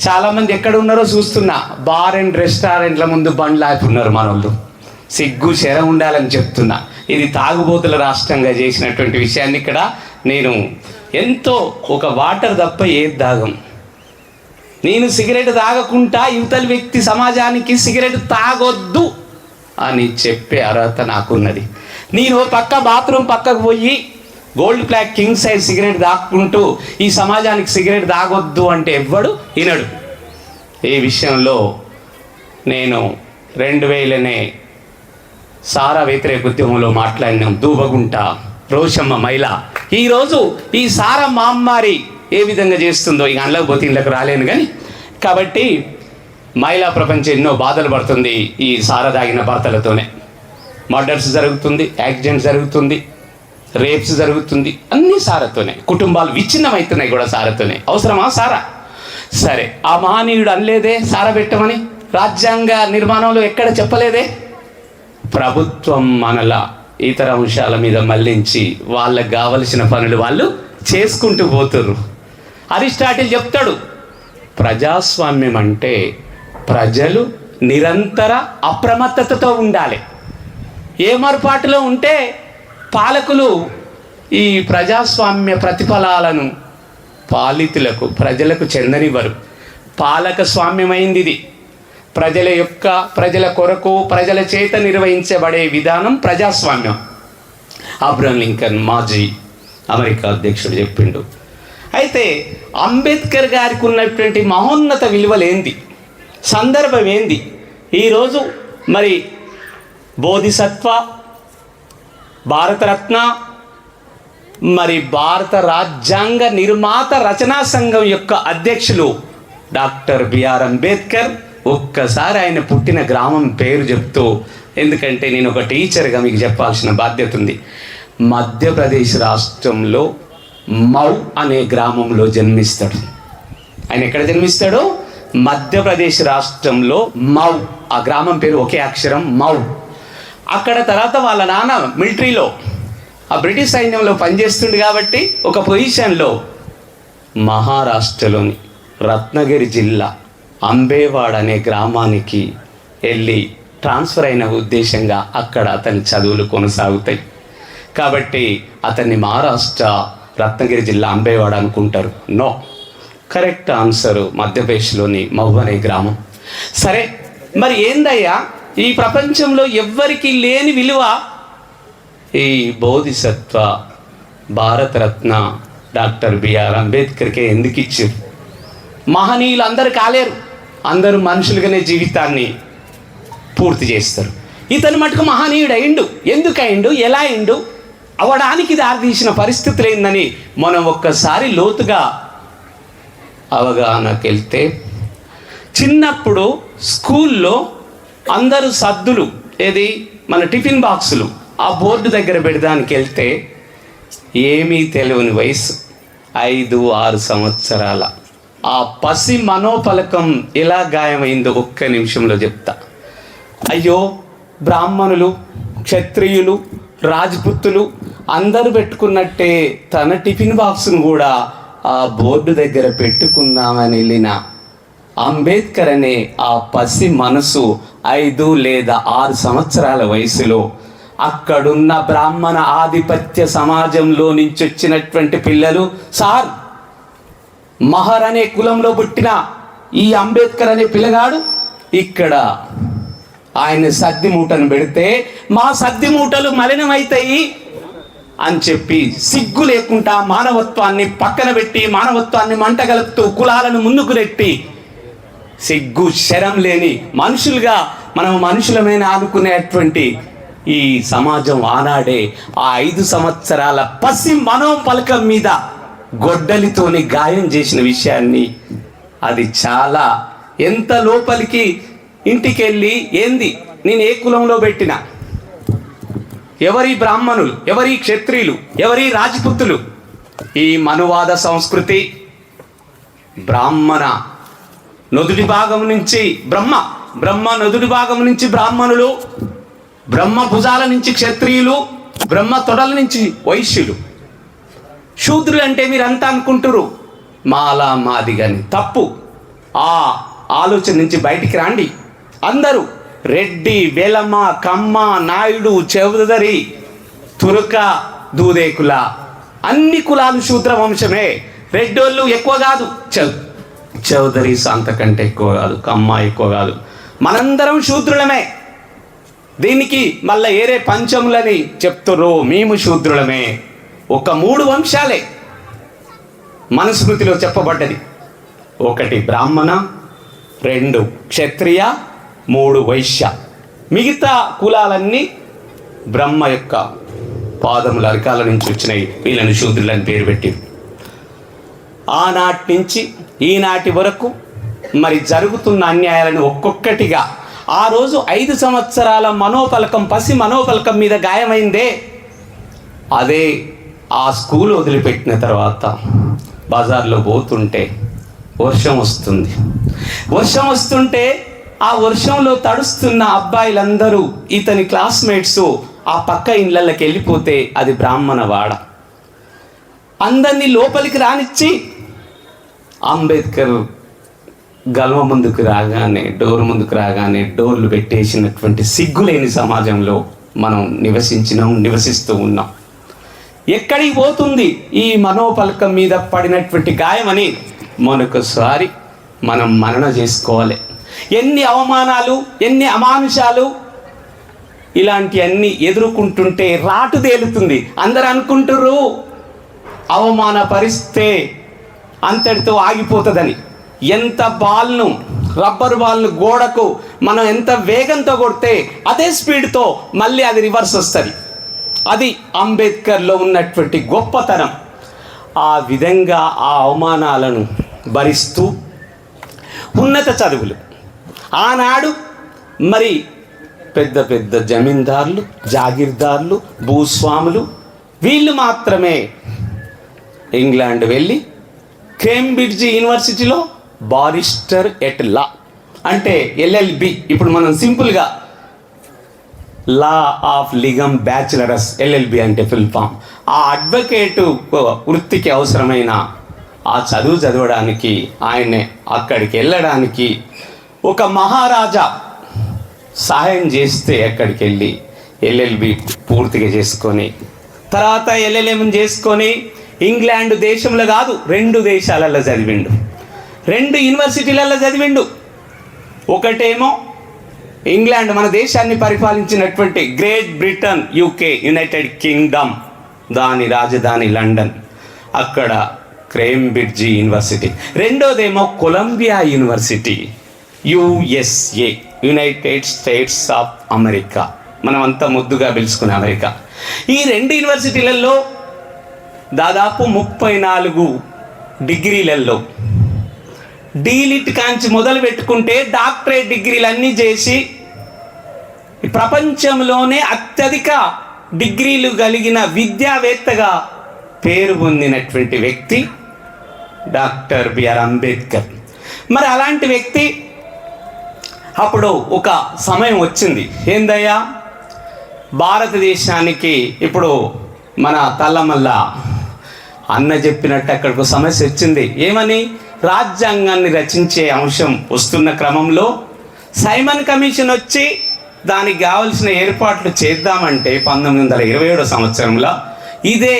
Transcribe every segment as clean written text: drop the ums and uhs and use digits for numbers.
చాలామంది ఎక్కడ ఉన్నారో చూస్తున్నా, బార్ అండ్ రెస్టారెంట్ల ముందు బండ్లు ఆపి ఉన్నారు మనోళ్ళు. సిగ్గు శర ఉండాలని చెప్తున్నా. ఇది తాగుబోతుల రాష్ట్రంగా చేసినటువంటి విషయాన్ని ఇక్కడ నేను ఎంతో, ఒక వాటర్ తప్ప ఏది తాగం. నేను సిగరెట్ తాగకుండా యువతల వ్యక్తి సమాజానికి సిగరెట్ తాగొద్దు అని చెప్పే అర్హత నాకున్నది. నేను పక్క బాత్రూమ్ పక్కకు పోయి gold flake king size cigarette తాక్కుంటూ ఈ సమాజానికి సిగరెట్ తాగొద్దు అంటే ఎవ్వడు వినడు. ఈ విషయంలో నేను 2000నే సారా వ్యతిరేక ఉద్యమంలో మాట్లాడినాం. దూబగుంట రోషమ్మ మహిళ ఈరోజు ఈ సారా మహమ్మారి ఏ విధంగా చేస్తుందో, ఇక అండ్లకు పోతే ఇళ్ళకి రాలేను కానీ, కాబట్టి మహిళా ప్రపంచం ఎన్నో బాధలు పడుతుంది ఈ సారా తాగిన భర్తలతోనే. మర్డర్స్ జరుగుతుంది, యాక్సిడెంట్స్ జరుగుతుంది, రేప్స్ జరుగుతుంది, అన్నీ సారాతోనే. కుటుంబాలు విచ్ఛిన్నమవుతున్నాయి కూడా సారాతోనే. అవసరమా సారా? సరే, ఆ మహనీయుడు అనలేదే సారా పెట్టమని, రాజ్యాంగ నిర్మాణంలో ఎక్కడ చెప్పలేదే. ప్రభుత్వం మనల ఇతర అంశాల మీద మళ్లించి వాళ్ళకు కావలసిన పనులు వాళ్ళు చేసుకుంటూ పోతుర్రు. అరిస్టాటిల్ చెప్తాడు, ప్రజాస్వామ్యం అంటే ప్రజలు నిరంతర అప్రమత్తతతో ఉండాలి. ఏమర్పాటులో ఉంటే పాలకులు ఈ ప్రజాస్వామ్య ప్రతిఫలాలను పాలితులకు, ప్రజలకు చెందనివ్వరు. పాలక స్వామ్యమైంది ఇది. ప్రజల కొరకు ప్రజల చేత నిర్వహించబడే విధానం ప్రజాస్వామ్యం. అబ్రహం లింకన్ మాజీ అమెరికా అధ్యక్షుడు చెప్పిండు. అయితే అంబేద్కర్ గారికి ఉన్నటువంటి మహోన్నత విలువలేంది, సందర్భం ఏంది? ఈరోజు మరి బోధిసత్వ, భారతరత్న, మరి భారత రాజ్యాంగ నిర్మాత రచనా సంఘం యొక్క అధ్యక్షులు డాక్టర్ బిఆర్ అంబేద్కర్ ఒక్కసారి ఆయన పుట్టిన గ్రామం పేరు చెప్తూ, ఎందుకంటే నేను ఒక టీచర్గా మీకు చెప్పాల్సిన బాధ్యత ఉంది. మధ్యప్రదేశ్ రాష్ట్రంలో మౌ అనే గ్రామంలో జన్మిస్తాడు. ఆయన ఎక్కడ జన్మిస్తాడు? మధ్యప్రదేశ్ రాష్ట్రంలో మౌ. ఆ గ్రామం పేరు ఒకే అక్షరం, మౌ. అక్కడ తర్వాత వాళ్ళ నాన్న మిలిటరీలో, ఆ బ్రిటిష్ సైన్యంలో పనిచేస్తుండు కాబట్టి ఒక పొజిషన్లో మహారాష్ట్రలోని రత్నగిరి జిల్లా అంబేవాడ్ అనే గ్రామానికి వెళ్ళి ట్రాన్స్ఫర్ అయిన ఉద్దేశంగా అక్కడ అతని చదువులు కొనసాగుతాయి. కాబట్టి అతన్ని మహారాష్ట్ర రత్నగిరి జిల్లా అంబేవాడ్ అనుకుంటారు. నో, కరెక్ట్ ఆన్సరు మధ్యప్రదేశ్లోని మహు అనే గ్రామం. సరే, మరి ఏందయ్యా ఈ ప్రపంచంలో ఎవ్వరికి లేని విలువ ఈ బోధిసత్వ భారతరత్న డాక్టర్ బిఆర్ అంబేద్కర్కే ఎందుకు ఇచ్చారు? మహనీయులు అందరు కాలేరు, అందరూ మనుషులుగానే జీవితాన్ని పూర్తి చేస్తారు. ఇతను మటుకు మహనీయుడు అయిండు. ఎందుకు అయిండు, ఎలా అయిండు, అవడానికి దారితీసిన పరిస్థితులు ఏందని మనం ఒక్కసారి లోతుగా అవగాహనకి వెళ్తే, చిన్నప్పుడు స్కూల్లో అందరూ సద్దులు ఏది మన టిఫిన్ బాక్సులు ఆ బోర్డు దగ్గర పెడదానికి వెళ్తే ఏమీ తెలియని వయసు 5-6 సంవత్సరాల ఆ పసి మనోపలకం ఎలా గాయమైందో ఒక్క నిమిషంలో చెప్తా. అయ్యో, బ్రాహ్మణులు, క్షత్రియులు, రాజపుత్తులు అందరూ పెట్టుకున్నట్టే తన టిఫిన్ బాక్స్ను కూడా ఆ బోర్డు దగ్గర పెట్టుకుందామని వెళ్ళిన అంబేద్కర్ అనే ఆ పసి మనసు 5 లేదా 6 సంవత్సరాల వయసులో అక్కడున్న బ్రాహ్మణ ఆధిపత్య సమాజంలో నుంచి వచ్చినటువంటి పిల్లలు, సార్ మహర్ అనే కులంలో పుట్టిన ఈ అంబేద్కర్ అనే పిల్లగాడు ఇక్కడ ఆయన సద్ది మూటను పెడితే మా సద్ది మూటలు మలినమవుతాయి అని చెప్పి సిగ్గు లేకుండా మానవత్వాన్ని పక్కన పెట్టి, మానవత్వాన్ని మంటగలుపుతూ కులాలను ముందుకు నెట్టి, సిగ్గు శరం లేని మనుషులుగా మనం మనుషులమైన ఆనుకునేటువంటి ఈ సమాజం ఆనాడే ఆ 5 సంవత్సరాల పసి మనోపలకం మీద గొడ్డలితోని గాయం చేసిన విషయాన్ని, అది చాలా ఎంత లోపలికి ఇంటికి వెళ్ళి, ఏంది నేను ఏ కులంలో పెట్టినా, ఎవరి బ్రాహ్మణులు, ఎవరి క్షత్రియులు, ఎవరి రాజపుత్రులు, ఈ మనువాద సంస్కృతి బ్రాహ్మణ నొదుటి భాగం నుంచి బ్రహ్మ నొదుటి భాగం నుంచి బ్రాహ్మణులు, బ్రహ్మ భుజాల నుంచి క్షత్రియులు, బ్రహ్మ తొడల నుంచి వైశ్యులు. శూద్రులు అంటే మీరంతా అనుకుంటురు మాలా మాది కానీ తప్పు. ఆ ఆలోచన నుంచి బయటికి రాండి. అందరూ రెడ్డి, వెలమ, కమ్మ, నాయుడు, చౌదరి, తురక, దూదేకుల అన్ని కులాలు శూద్ర వంశమే. రెడ్డోళ్ళు ఎక్కువ కాదు, చౌదరీస్ అంతకంటే ఎక్కువ కాదు, కమ్మ ఎక్కువ కాదు, మనందరం శూద్రులమే. దీనికి మళ్ళీ ఏరే పంచములని చెప్తుర్రు, మేము శూద్రులమే. ఒక 3 వంశాలే మనుస్మృతిలో చెప్పబడ్డది. 1 బ్రాహ్మణ, 2 క్షత్రియ, 3 వైశ్య. మిగతా కులాలన్నీ బ్రహ్మ యొక్క పాదముల అరికాల నుంచి వచ్చినాయి. వీళ్ళని శూద్రులని పేరు పెట్టింది. ఆనాటి నుంచి ఈనాటి వరకు మరి జరుగుతున్న అన్యాయాలను ఒక్కొక్కటిగా, ఆ రోజు 5 సంవత్సరాల మనోపలకం, పసి మనోపలకం మీద గాయమైందే, అదే ఆ స్కూల్ వదిలిపెట్టిన తర్వాత బజార్లో పోతుంటే వర్షం వస్తుంది. వర్షం వస్తుంటే ఆ వర్షంలో తడుస్తున్న అబ్బాయిలందరూ ఇతని క్లాస్మేట్స్ ఆ పక్క ఇళ్ళకి వెళ్ళిపోతే అది బ్రాహ్మణ వాడ. అందరినీ లోపలికి రానిచ్చి అంబేద్కర్ గల్వ ముందుకు రాగానే, డోర్ ముందుకు రాగానే డోర్లు పెట్టేసినటువంటి సిగ్గులేని సమాజంలో మనం నివసిస్తూ ఉన్నాం. ఎక్కడికి పోతుంది ఈ మనోపలకం మీద పడినటువంటి గాయమని మరొకసారి మనం మనన చేసుకోవాలి. ఎన్ని అవమానాలు, ఎన్ని అమానుషాలు, ఇలాంటివన్నీ ఎదుర్కొంటుంటే రాటు తేలుతుంది. అందరు అనుకుంటుర్రు అవమానపరిస్తే అంతటితో ఆగిపోతుందని. ఎంత బాల్ను, రబ్బర్ బాల్ను గోడకు మనం ఎంత వేగంతో కొడితే అదే స్పీడ్తో మళ్ళీ అది రివర్స్ వస్తుంది. అది అంబేద్కర్లో ఉన్నటువంటి గొప్పతనం. ఆ విధంగా ఆ అవమానాలను భరిస్తూ ఉన్నత చదువులు, ఆనాడు మరి పెద్ద పెద్ద జమీందారులు, జాగీర్దారులు, భూస్వాములు వీళ్ళు మాత్రమే ఇంగ్లాండ్ వెళ్ళి కేంబ్రిడ్జ్ యూనివర్సిటీలో బారిస్టర్ ఎట్ లా అంటే LLB, ఇప్పుడు మనం సింపుల్గా లా ఆఫ్ లిగమ్ బ్యాచిలరస్, LLB అంటే ఫుల్ ఫామ్. ఆ అడ్వకేటు వృత్తికి అవసరమైన ఆ చదువు చదవడానికి ఆయన్ని అక్కడికి వెళ్ళడానికి ఒక మహారాజా సహాయం చేస్తే అక్కడికి వెళ్ళి LLB పూర్తిగా చేసుకొని తర్వాత LLM చేసుకొని ఇంగ్లాండ్ దేశంలో కాదు 2 దేశాలలో చదివిండు, 2 యూనివర్సిటీలలో చదివిండు. ఒకటేమో ఇంగ్లాండ్, మన దేశాన్ని పరిపాలించినటువంటి Great Britain, UK, United Kingdom, దాని రాజధాని లండన్, అక్కడ కేంబ్రిడ్జ్ యూనివర్సిటీ. రెండోదేమో Columbia university, USA, United States of America, మనం అంతా ముద్దుగా పిలుచుకునే అమెరికా. ఈ 2 యూనివర్సిటీలలో దాదాపు 34 డిగ్రీలలో డీలిట్ కాంచి మొదలు పెట్టుకుంటే డాక్టరేట్ డిగ్రీలన్నీ చేసి ప్రపంచంలోనే అత్యధిక డిగ్రీలు కలిగిన విద్యావేత్తగా పేరు పొందినటువంటి వ్యక్తి డాక్టర్ బిఆర్ అంబేద్కర్. మరి అలాంటి వ్యక్తి అప్పుడు ఒక సమయం వచ్చింది, ఏందయ్యా భారతదేశానికి ఇప్పుడు మన తల్లమల్ల అన్న చెప్పినట్టు అక్కడికి సమస్య వచ్చింది. ఏమని? రాజ్యాంగాన్ని రచించే అంశం వస్తున్న క్రమంలో సైమన్ కమిషన్ వచ్చి దానికి కావలసిన ఏర్పాట్లు చేద్దామంటే 1927 సంవత్సరంలో ఇదే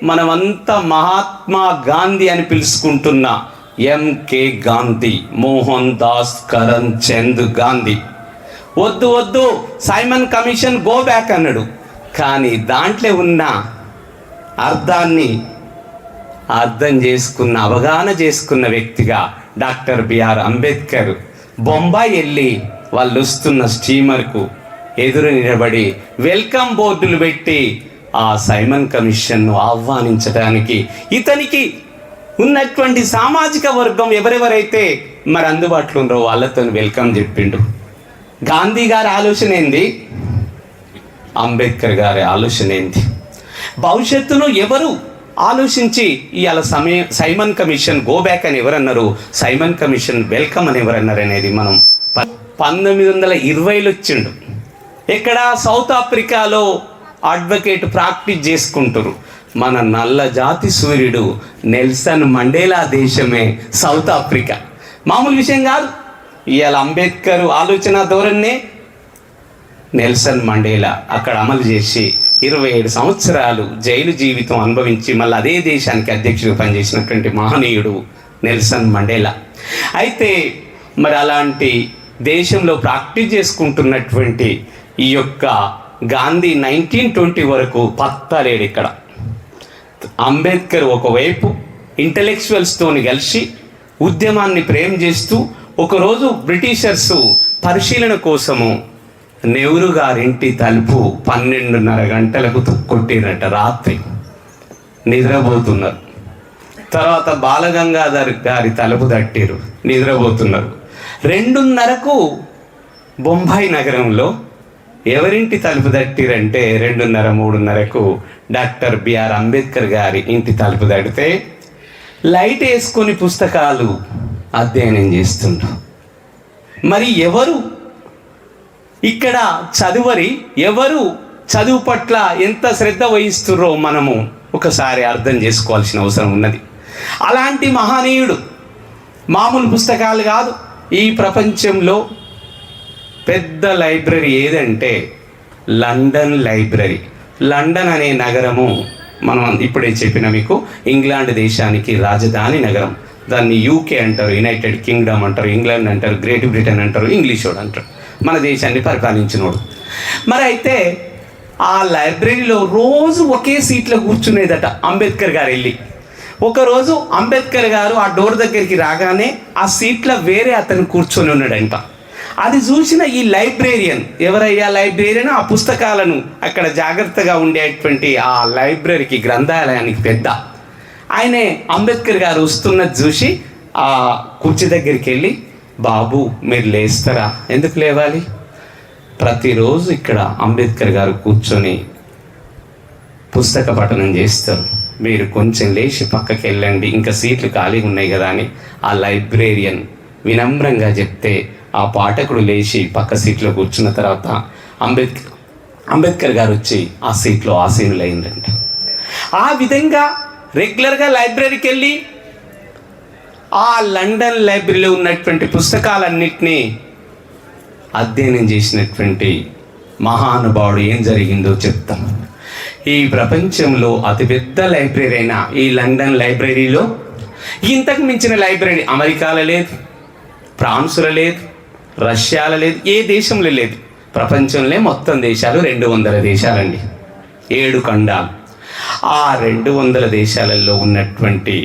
మనమంతా మహాత్మా గాంధీ అని పిలుచుకుంటున్న MK గాంధీ, మోహన్ దాస్ కరమ్ చంద్ గాంధీ వద్దు సైమన్ కమిషన్ గో బ్యాక్ అన్నాడు. కానీ దాంట్లో ఉన్న అర్థాన్ని అర్థం చేసుకున్న, అవగాహన చేసుకున్న వ్యక్తిగా డాక్టర్ బిఆర్ అంబేద్కర్ బొంబాయి వెళ్ళి వాళ్ళు వస్తున్న స్టీమర్కు ఎదురు నిలబడి వెల్కమ్ బోర్డులు పెట్టి ఆ సైమన్ కమిషన్ను ఆహ్వానించడానికి ఇతనికి ఉన్నటువంటి సామాజిక వర్గం ఎవరెవరైతే మరి అందుబాటులో ఉన్నారో వాళ్ళతో వెల్కమ్ చెప్పిండు. గాంధీ గారి ఆలోచన ఏంది, అంబేద్కర్ గారి ఆలోచన ఏంది, భవిష్యత్తును ఎవరు ఆలోచించి ఇవాళ సైమన్ కమిషన్ గో బ్యాక్ అని ఎవరన్నారు, సైమన్ కమిషన్ వెల్కమ్ అని ఎవరన్నారు అనేది మనం 1920లో వచ్చిండు. ఇక్కడ సౌత్ ఆఫ్రికాలో అడ్వకేట్ ప్రాక్టీస్ చేసుకుంటారు. మన నల్ల జాతి సూర్యుడు నెల్సన్ మండేలా దేశమే సౌత్ ఆఫ్రికా. మామూలు విషయం కాదు. ఇవాళ అంబేద్కర్ ఆలోచన ధోరణినే నెల్సన్ మండేలా అక్కడ అమలు చేసి 27 సంవత్సరాలు జైలు జీవితం అనుభవించి మళ్ళీ అదే దేశానికి అధ్యక్షుడు పనిచేసినటువంటి మహనీయుడు నెల్సన్ మండేలా. అయితే మరి అలాంటి దేశంలో ప్రాక్టీస్ చేసుకుంటున్నటువంటి ఈ యొక్క గాంధీ 1920 వరకు పత్తలేడు ఇక్కడ. అంబేద్కర్ ఒకవైపు ఇంటలెక్చువల్స్తోని కలిసి ఉద్యమాన్ని ప్రేమ చేస్తూ ఒకరోజు బ్రిటిషర్సు పరిశీలన కోసము నెహ్రూ గారింటి తలుపు 12:30 గంటలకు కొట్టిరట. రాత్రి నిద్రపోతున్నారు. తర్వాత బాలగంగాధర్ గారి తలుపు తట్టిరు, నిద్రపోతున్నారు. 2:30కు బొంబాయి నగరంలో ఎవరింటి తలుపు తట్టిరంటే 2:30, 3:30కు డాక్టర్ బిఆర్ అంబేద్కర్ గారి ఇంటి తలుపు తడితే లైట్ వేసుకొని పుస్తకాలు అధ్యయనం చేస్తుండ్రు. మరి ఎవరు ఇక్కడ చదువరి, ఎవరు చదువు పట్ల ఎంత శ్రద్ధ వహిస్తుర్రో మనము ఒకసారి అర్థం చేసుకోవాల్సిన అవసరం ఉన్నది. అలాంటి మహనీయుడు మామూలు పుస్తకాలు కాదు. ఈ ప్రపంచంలో పెద్ద లైబ్రరీ ఏదంటే లండన్ లైబ్రరీ. లండన్ అనే నగరము మనం ఇప్పుడే చెప్పిన మీకు ఇంగ్లాండ్ దేశానికి రాజధాని నగరం. దాన్ని యూకే అంటారు, యునైటెడ్ కింగ్డమ్ అంటారు, ఇంగ్లాండ్ అంటారు, గ్రేట్ బ్రిటన్ అంటారు, ఇంగ్లీషోడు అంటారు, మన దేశాన్ని పరిపాలించినోడు. మరి అయితే ఆ లైబ్రరీలో రోజు ఒకే సీట్లో కూర్చునేదట అంబేద్కర్ గారు వెళ్ళి. ఒకరోజు అంబేద్కర్ గారు ఆ డోర్ దగ్గరికి రాగానే ఆ సీట్లో వేరే అతను కూర్చొని ఉన్నాడంట. అది చూసిన ఈ లైబ్రేరియన్, ఎవరయ్యా లైబ్రేరియన్, ఆ పుస్తకాలను అక్కడ జాగ్రత్తగా ఉండేటువంటి ఆ లైబ్రరీకి, గ్రంథాలయానికి పెద్ద ఆయనే అంబేద్కర్ గారు వస్తున్నది చూసి ఆ కుర్చీ దగ్గరికి వెళ్ళి, బాబు మీరు లేస్తారా? ఎందుకు లేవాలి? ప్రతిరోజు ఇక్కడ అంబేద్కర్ గారు కూర్చొని పుస్తక పఠనం చేస్తారు, మీరు కొంచెం లేచి పక్కకి వెళ్ళండి, ఇంకా సీట్లు ఖాళీగా ఉన్నాయి కదా అని ఆ లైబ్రేరియన్ వినమ్రంగా చెప్తే ఆ పాఠకుడు లేచి పక్క సీట్లో కూర్చున్న తర్వాత అంబేద్కర్ గారు వచ్చి ఆ సీట్లో ఆసీనులైందంట. ఆ విధంగా రెగ్యులర్గా లైబ్రరీకి వెళ్ళి ఆ లండన్ లైబ్రరీలో ఉన్నటువంటి పుస్తకాలన్నింటినీ అధ్యయనం చేసినటువంటి మహానుభావుడు ఏం జరిగిందో చెప్తాం. ఈ ప్రపంచంలో అతిపెద్ద లైబ్రరీ అయిన ఈ లండన్ లైబ్రరీలో ఇంతకు మించిన లైబ్రరీ అమెరికాలో లేదు, ఫ్రాన్స్లో లేదు, రష్యాలో లేదు, ఏ దేశంలో లేదు. ప్రపంచంలో మొత్తం దేశాలు 200 దేశాలండి, 7 ఖండాలు. ఆ 200 దేశాలలో ఉన్నటువంటి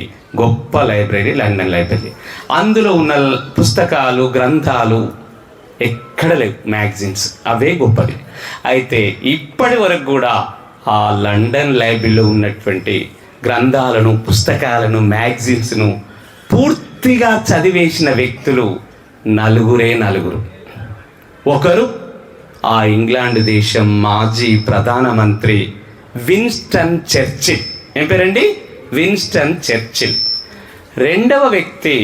గొప్ప లైబ్రరీ లండన్ లైబ్రరీ. అందులో ఉన్న పుస్తకాలు, గ్రంథాలు ఎక్కడ లేవు, మ్యాగజైన్స్, అవే గొప్పది. అయితే ఇప్పటి వరకు కూడా ఆ లండన్ లైబ్రరీలో ఉన్నటువంటి గ్రంథాలను, పుస్తకాలను, మ్యాగజైన్స్ను పూర్తిగా చదివేసిన వ్యక్తులు నలుగురు. ఒకరు ఆ ఇంగ్లాండ్ దేశం మాజీ ప్రధానమంత్రి విన్స్టన్ చర్చిల్. ఏం పేరండి? Winston Churchill. రెండవ వ్యక్తి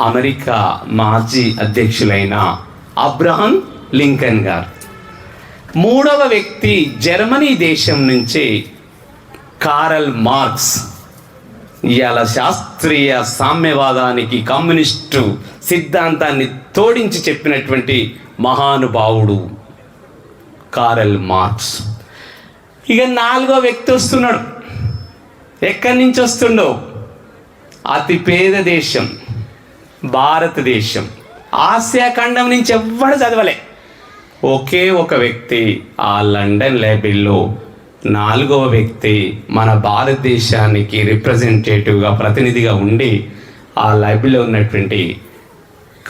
అమెరికా మాజీ అధ్యక్షులైన అబ్రహం లింకన్ గారు. మూడవ వ్యక్తి జర్మనీ దేశం నుంచి కారల్ మార్క్స్. ఇవాళ శాస్త్రీయ సామ్యవాదానికి, కమ్యూనిస్టు సిద్ధాంతాన్ని తోడించి చెప్పినటువంటి మహానుభావుడు కారల్ మార్క్స్. ఇక నాలుగో వ్యక్తి వస్తున్నాడు. ఎక్కడి నుంచి వస్తుండో? అతి పేద దేశం భారతదేశం, ఆసియా ఖండం నుంచి ఎవ్వడు చదవలే. ఒకే ఒక వ్యక్తి ఆ లండన్ లైబ్రరీలో, నాలుగవ వ్యక్తి మన భారతదేశానికి రిప్రజెంటేటివ్గా, ప్రతినిధిగా ఉండి ఆ లైబ్రరీలో ఉన్నటువంటి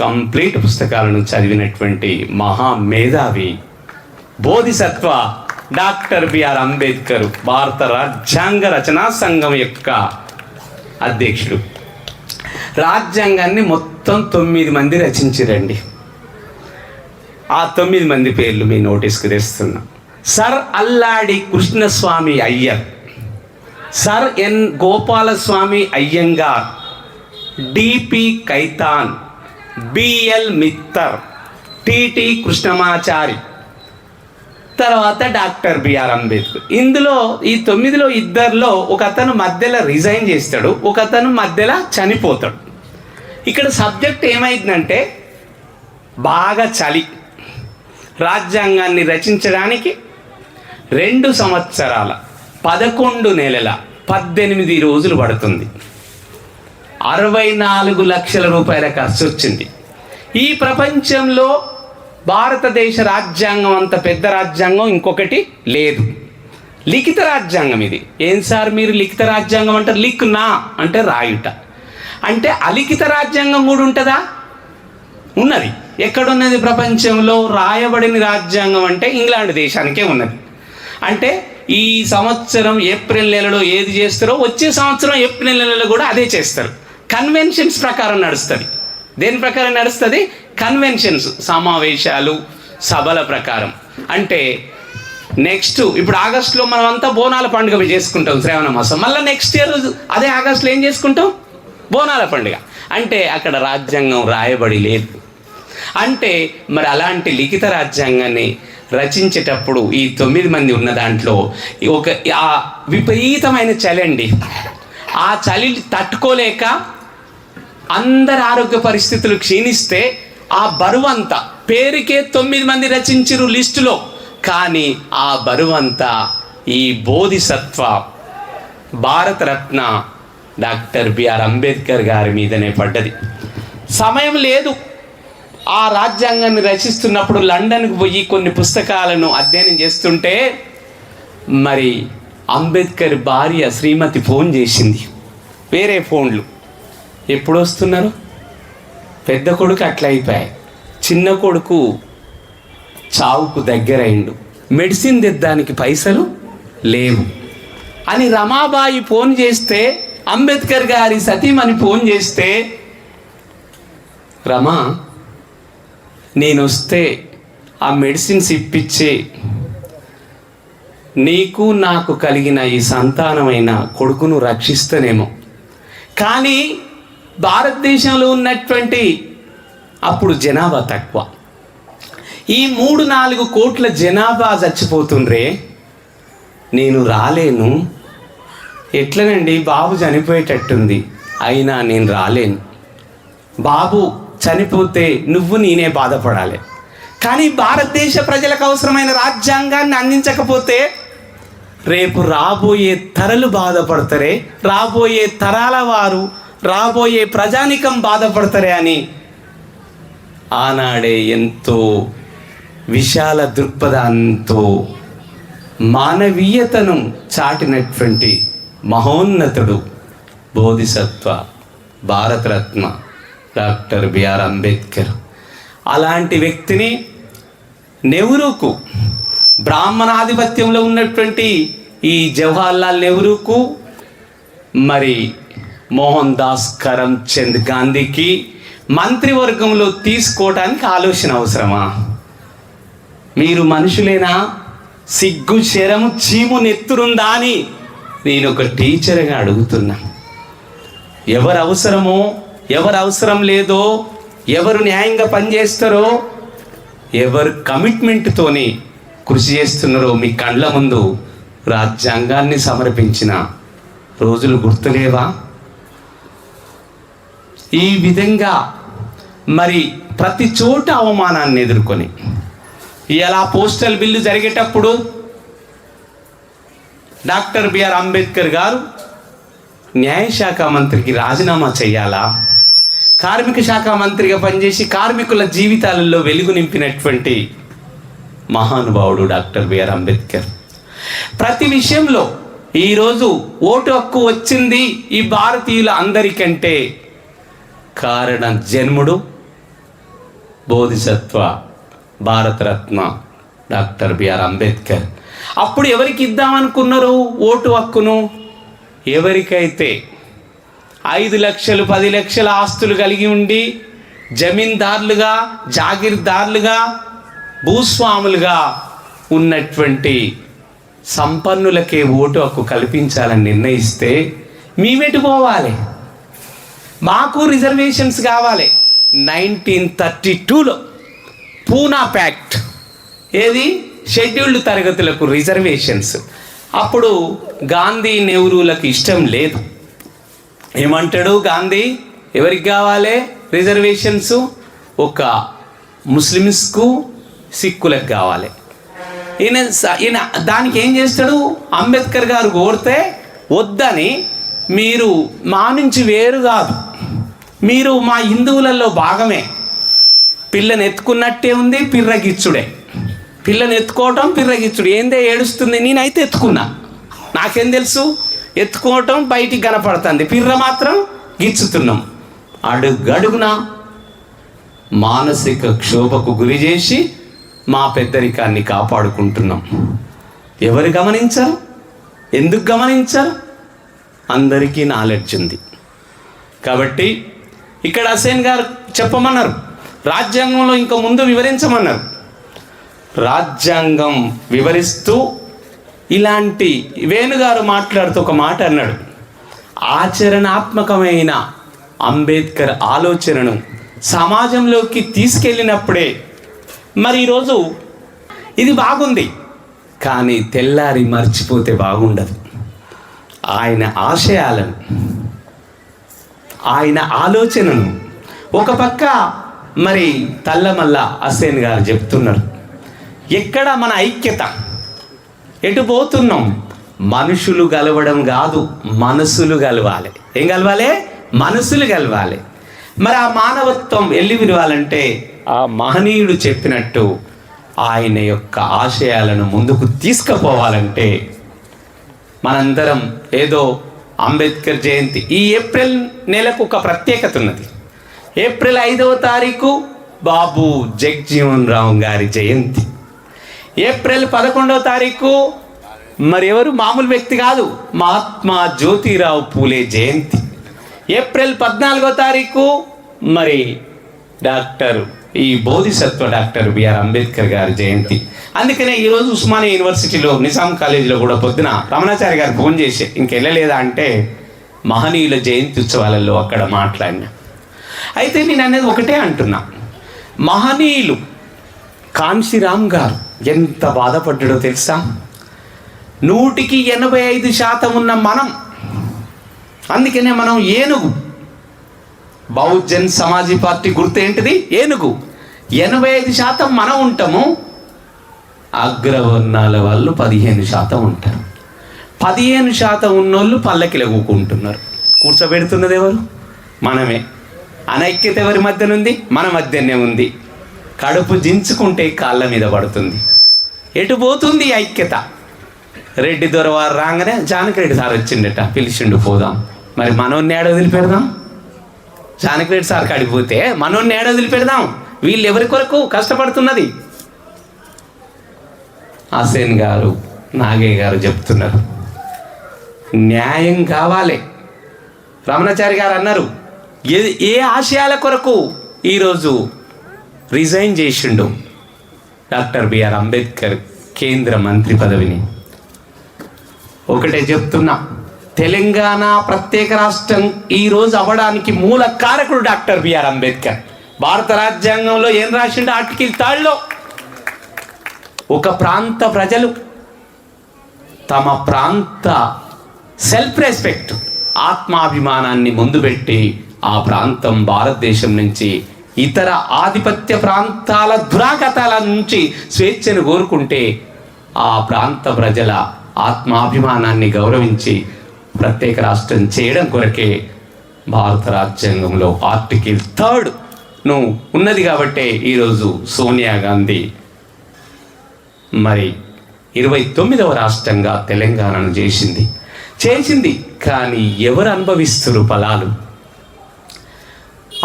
కంప్లీట్ పుస్తకాలను చదివినటువంటి మహామేధావి బోధిసత్వ డాక్టర్ బిఆర్ అంబేద్కర్, భారత రాజ్యాంగ రచనా సంఘం యొక్క అధ్యక్షుడు. రాజ్యాంగాన్ని మొత్తం 9 మంది రచించారండి. ఆ 9 మంది పేర్లు మీ నోటీస్కి తెస్తున్నా. Sir Alladi Krishnaswami Ayyar, sir N Gopalaswami Ayyangar, DP Khaitan, BL Mitter, TT Krishnamachari, తర్వాత డాక్టర్ బిఆర్ అంబేద్కర్. ఇందులో ఈ 9లో ఇద్దరిలో ఒక అతను మధ్యలో రిజైన్ చేస్తాడు, ఒక అతను మధ్యలో చనిపోతాడు. ఇక్కడ సబ్జెక్ట్ ఏమైందంటే బాగా చలి, రాజ్యాంగాన్ని రచించడానికి 2 సంవత్సరాల 11 నెలల 18 రోజులు పడుతుంది. 64 లక్షల రూపాయల ఖర్చు వచ్చింది. ఈ ప్రపంచంలో భారతదేశ రాజ్యాంగం అంత పెద్ద రాజ్యాంగం ఇంకొకటి లేదు. లిఖిత రాజ్యాంగం ఇది. ఏం సార్ మీరు లిఖిత రాజ్యాంగం అంటారు? లిఖ్నా అంటే రాయుట. అంటే అలిఖిత రాజ్యాంగం కూడా ఉంటుందా? ఉన్నది. ఎక్కడున్నది ప్రపంచంలో? రాయబడిన రాజ్యాంగం అంటే ఇంగ్లాండ్ దేశానికే ఉన్నది. అంటే ఈ సంవత్సరం ఏప్రిల్ నెలలో ఏది చేస్తారో వచ్చే సంవత్సరం ఏప్రిల్ నెలలో కూడా అదే చేస్తారు. కన్వెన్షన్స్ ప్రకారం నడుస్తుంది. దేని ప్రకారం నడుస్తుంది? కన్వెన్షన్స్, సమావేశాలు, సభల ప్రకారం. అంటే నెక్స్ట్ ఇప్పుడు ఆగస్టులో మనం అంతా బోనాల పండుగ చేసుకుంటాం, శ్రావణ మాసం. మళ్ళీ నెక్స్ట్ ఇయర్ అదే ఆగస్టులో ఏం చేసుకుంటాం? బోనాల పండుగ. అంటే అక్కడ రాజ్యాంగం రాయబడి లేదు. అంటే మరి అలాంటి లిఖిత రాజ్యాంగాన్ని రచించేటప్పుడు ఈ 9 మంది ఉన్న దాంట్లో ఒక విపరీతమైన చలి అండి. ఆ చలి తట్టుకోలేక అందరి ఆరోగ్య పరిస్థితులు క్షీణిస్తే ఆ బరువంతా, పేరుకే 9 మంది రచించిరు లిస్టులో, కానీ ఆ బరువంతా ఈ బోధిసత్వ భారతరత్న డాక్టర్ బిఆర్ అంబేద్కర్ గారి మీదనే పడ్డది. సమయం లేదు. ఆ రాజ్యాంగాన్ని రచిస్తున్నప్పుడు లండన్కు పోయి కొన్ని పుస్తకాలను అధ్యయనం చేస్తుంటే మరి అంబేద్కర్ భార్య శ్రీమతి ఫోన్ చేసింది. వేరే ఫోన్లు ఎప్పుడు వస్తున్నారు? పెద్ద కొడుకు అట్లా అయిపోయాయి, చిన్న కొడుకు చావుకు దగ్గరైండు, మెడిసిన్ తెద్దానికి పైసలు లేవు అని రమాబాయి ఫోన్ చేస్తే, అంబేద్కర్ గారి సతీమణి ఫోన్ చేస్తే, రమా నేను వస్తే ఆ మెడిసిన్స్ ఇప్పించి నీకు నాకు కలిగిన ఈ సంతానమైన కొడుకును రక్షిస్తనేమో, కానీ భారతదేశంలో ఉన్నటువంటి అప్పుడు జనాభా తక్కువ, ఈ 3-4 కోట్ల జనాభా చచ్చిపోతుండ్రే, నేను రాలేను. ఎట్లనండి, బాబు చనిపోయేటట్టుంది, అయినా నేను రాలేను. బాబు చనిపోతే నువ్వు నేనే బాధపడాలి, కానీ భారతదేశ ప్రజలకు అవసరమైన రాజ్యాంగాన్ని అందించకపోతే రేపు రాబోయే తరాలు బాధపడతారే, రాబోయే తరాల వారు, రాబోయే ప్రజానికం బాధపడతారే అని ఆనాడే ఎంతో విశాల దృక్పథంతో మానవీయతను చాటినటువంటి మహోన్నతుడు బోధిసత్వ భారతరత్న డాక్టర్ బిఆర్ అంబేద్కర్. అలాంటి వ్యక్తిని నెహ్రూకు, బ్రాహ్మణాధిపత్యంలో ఉన్నటువంటి ఈ జవహర్లాల్ నెహ్రూకు, మరి మోహన్ దాస్ కరమ్చంద్ గాంధీకి మంత్రివర్గంలో తీసుకోవడానికి ఆలోచన అవసరమా? మీరు మనుషులేనా? సిగ్గు, శరము, చీము నెత్తురుందా అని నేను ఒక టీచర్గా అడుగుతున్నా. ఎవరు అవసరమో, ఎవరు అవసరం లేదో, ఎవరు న్యాయంగా పనిచేస్తారో, ఎవరు కమిట్మెంట్తోని కృషి చేస్తున్నారో మీ కళ్ళ ముందు రాజ్యాంగాన్ని సమర్పించిన రోజులు గుర్తులేవా? ఈ విధంగా మరి ప్రతి చోట అవమానాన్ని ఎదుర్కొని ఇలా పోస్టల్ బిల్లు జరిగేటప్పుడు డాక్టర్ బిఆర్ అంబేద్కర్ గారు న్యాయశాఖ మంత్రికి రాజీనామా చేయాలా? కార్మిక శాఖ మంత్రిగా పనిచేసి కార్మికుల జీవితాలలో వెలుగు నింపినటువంటి మహానుభావుడు డాక్టర్ బిఆర్ అంబేద్కర్. ప్రతి విషయంలో ఈరోజు ఓటు హక్కు వచ్చింది ఈ భారతీయుల అందరికంటే కారణ జన్ముడు బోధిసత్వ భారతరత్న డాక్టర్ బిఆర్ అంబేద్కర్. అప్పుడు ఎవరికి ఇద్దామనుకున్నారు ఓటు హక్కును? ఎవరికైతే 5 లక్షలు 10 లక్షల ఆస్తులు కలిగి ఉండి జమీందారులుగా, జాగీర్దారులుగా, భూస్వాములుగా ఉన్నటువంటి సంపన్నులకే ఓటు హక్కు కల్పించాలని నిర్ణయిస్తే మేమెటు పోవాలి? మాకు రిజర్వేషన్స్ కావాలి. 1932లో పూనా ప్యాక్ట్, ఏది షెడ్యూల్డ్ తరగతులకు రిజర్వేషన్స్. అప్పుడు గాంధీ నెహ్రూలకు ఇష్టం లేదు. ఏమంటాడు గాంధీ? ఎవరికి కావాలి? రిజర్వేషన్స్? ఒక ముస్లిమ్స్కు, సిక్కులకు కావాలి. ఈయన దానికి ఏం చేస్తాడు? అంబేద్కర్ గారు కోరితే వద్దని, మీరు మా నుంచి వేరు కాదు, మీరు మా హిందువులలో భాగమే. పిల్లని ఎత్తుకున్నట్టే ఉంది, పిర్రగిచ్చుడే. పిల్లని ఎత్తుకోవటం, పిర్రగిచ్చుడు. ఏందే ఏడుస్తుంది? నేనైతే ఎత్తుకున్నా, నాకేం తెలుసు? ఎత్తుకోవటం బయటికి కనపడుతుంది, పిర్ర మాత్రం గిచ్చుతున్నాం. అడుగడుగున మానసిక క్షోభకు గురి చేసి మా పెద్దరికాన్ని కాపాడుకుంటున్నాం. ఎవరు గమనించరు? ఎందుకు గమనించరు? అందరికీ నాలెడ్జ్ ఉంది కాబట్టి. ఇక్కడ హుసేన్ గారు చెప్పమన్నారు, రాజ్యాంగంలో ఇంకా ముందు వివరించమన్నారు. రాజ్యాంగం వివరిస్తూ ఇలాంటి వేణుగారు మాట్లాడుతూ ఒక మాట అన్నాడు. ఆచరణాత్మకమైన అంబేద్కర్ ఆలోచనను సమాజంలోకి తీసుకెళ్ళినప్పుడే, మరి ఈరోజు ఇది బాగుంది, కానీ తెల్లారి మర్చిపోతే బాగుండదు. ఆయన ఆశయాలను, ఆయన ఆలోచనను ఒక పక్క మరి తల్లమల్ల హుసేన్ గారు చెప్తున్నారు. ఎక్కడ మన ఐక్యత? ఎటు పోతున్నాం? మనుషులు కలవడం కాదు, మనసులు కలవాలి. ఏం కలవాలి? మనసులు కలవాలి. మరి ఆ మానవత్వం వెళ్ళి విరవాలంటే ఆ మహనీయుడు చెప్పినట్టు ఆయన యొక్క ఆశయాలను ముందుకు తీసుకుపోవాలంటే మనందరం ఏదో అంబేద్కర్ జయంతి, ఈ ఏప్రిల్ నెలకు ఒక ప్రత్యేకత ఉన్నది. ఏప్రిల్ 5వ తారీఖు బాబు జగజ్జీవన్ రావు గారి జయంతి. ఏప్రిల్ 11వ తారీఖు మరి ఎవరు మామూలు వ్యక్తి కాదు, మహాత్మా జ్యోతిరావు పూలే జయంతి. ఏప్రిల్ 14వ తారీఖు మరి ఈ బోధిసత్వ డాక్టర్ బిఆర్ అంబేద్కర్ గారి జయంతి. అందుకనే ఈరోజు ఉస్మానియా యూనివర్సిటీలో నిజాం కాలేజీలో కూడా పొద్దున రమణాచారి గారు ఫోన్ చేసి ఇంకెళ్ళలేదా అంటే మహనీయుల జయంతి ఉత్సవాలలో అక్కడ మాట్లాడినా. అయితే నేను అనేది ఒకటే అంటున్నా, మహనీయులు కాన్షీరామ్ గారు ఎంత బాధపడ్డాడో తెలుసా? 100కి 85% ఉన్న మనం, అందుకనే మనం ఏనుగు. బహుజన్ సమాజీ పార్టీ గుర్తు ఏంటిది? ఏనుగు. 85% మనం ఉంటాము, అగ్రవర్ణాల వాళ్ళు 15% ఉంటారు. 15% ఉన్నోళ్ళు పల్లకిలో కూకుంటున్నారు. కూర్చోబెడుతున్నది ఎవరు? మనమే. అనైక్యత ఎవరి మధ్యనుంది? మన మధ్యనే ఉంది. కడుపు దించుకుంటే కాళ్ళ మీద పడుతుంది. ఎటు పోతుంది ఐక్యత? రెడ్డి దొరవారు రాగానే జానకిరెడ్డి సార్ వచ్చిండట, పిలిచిండు పోదాం. మరి మనోన్ని ఏడ వదిలిపెడదాం? జానకిరెడ్డి సార్ కాడిపోతే మనోన్ని ఏడ వదిలిపెడదాం? వీళ్ళు ఎవరి కొరకు కష్టపడుతున్నది? హుసేన్ గారు, నాగయ్య గారు చెప్తున్నారు, న్యాయం కావాలి. రమణాచారి గారు అన్నారు, ఏ ఆశయాల కొరకు ఈరోజు రిజైన్ చేసిండు డాక్టర్ బిఆర్ అంబేద్కర్ కేంద్ర మంత్రి పదవిని? ఒకటే చెప్తున్నా, తెలంగాణ ప్రత్యేక రాష్ట్రం ఈరోజు అవ్వడానికి మూల కారకుడు డాక్టర్ బిఆర్ అంబేద్కర్. భారత రాజ్యాంగంలో ఏం రాసిండు? ఆర్టికల్ 3లో ఒక ప్రాంత ప్రజలు తమ ప్రాంత సెల్ఫ్ రెస్పెక్ట్, ఆత్మాభిమానాన్ని ముందు పెట్టి ఆ ప్రాంతం భారతదేశం నుంచి ఇతర ఆధిపత్య ప్రాంతాల దురాగతాల నుంచి స్వేచ్ఛను కోరుకుంటే ఆ ప్రాంత ప్రజల ఆత్మాభిమానాన్ని గౌరవించి ప్రత్యేక రాష్ట్రం చేయడం కొరకే భారత రాజ్యాంగంలో ఆర్టికల్ 3 ఉన్నది. కాబట్టే ఈరోజు సోనియా గాంధీ మరి 29వ రాష్ట్రంగా తెలంగాణను చేసింది. కానీ ఎవరు అనుభవిస్తున్నారు ఫలాలు?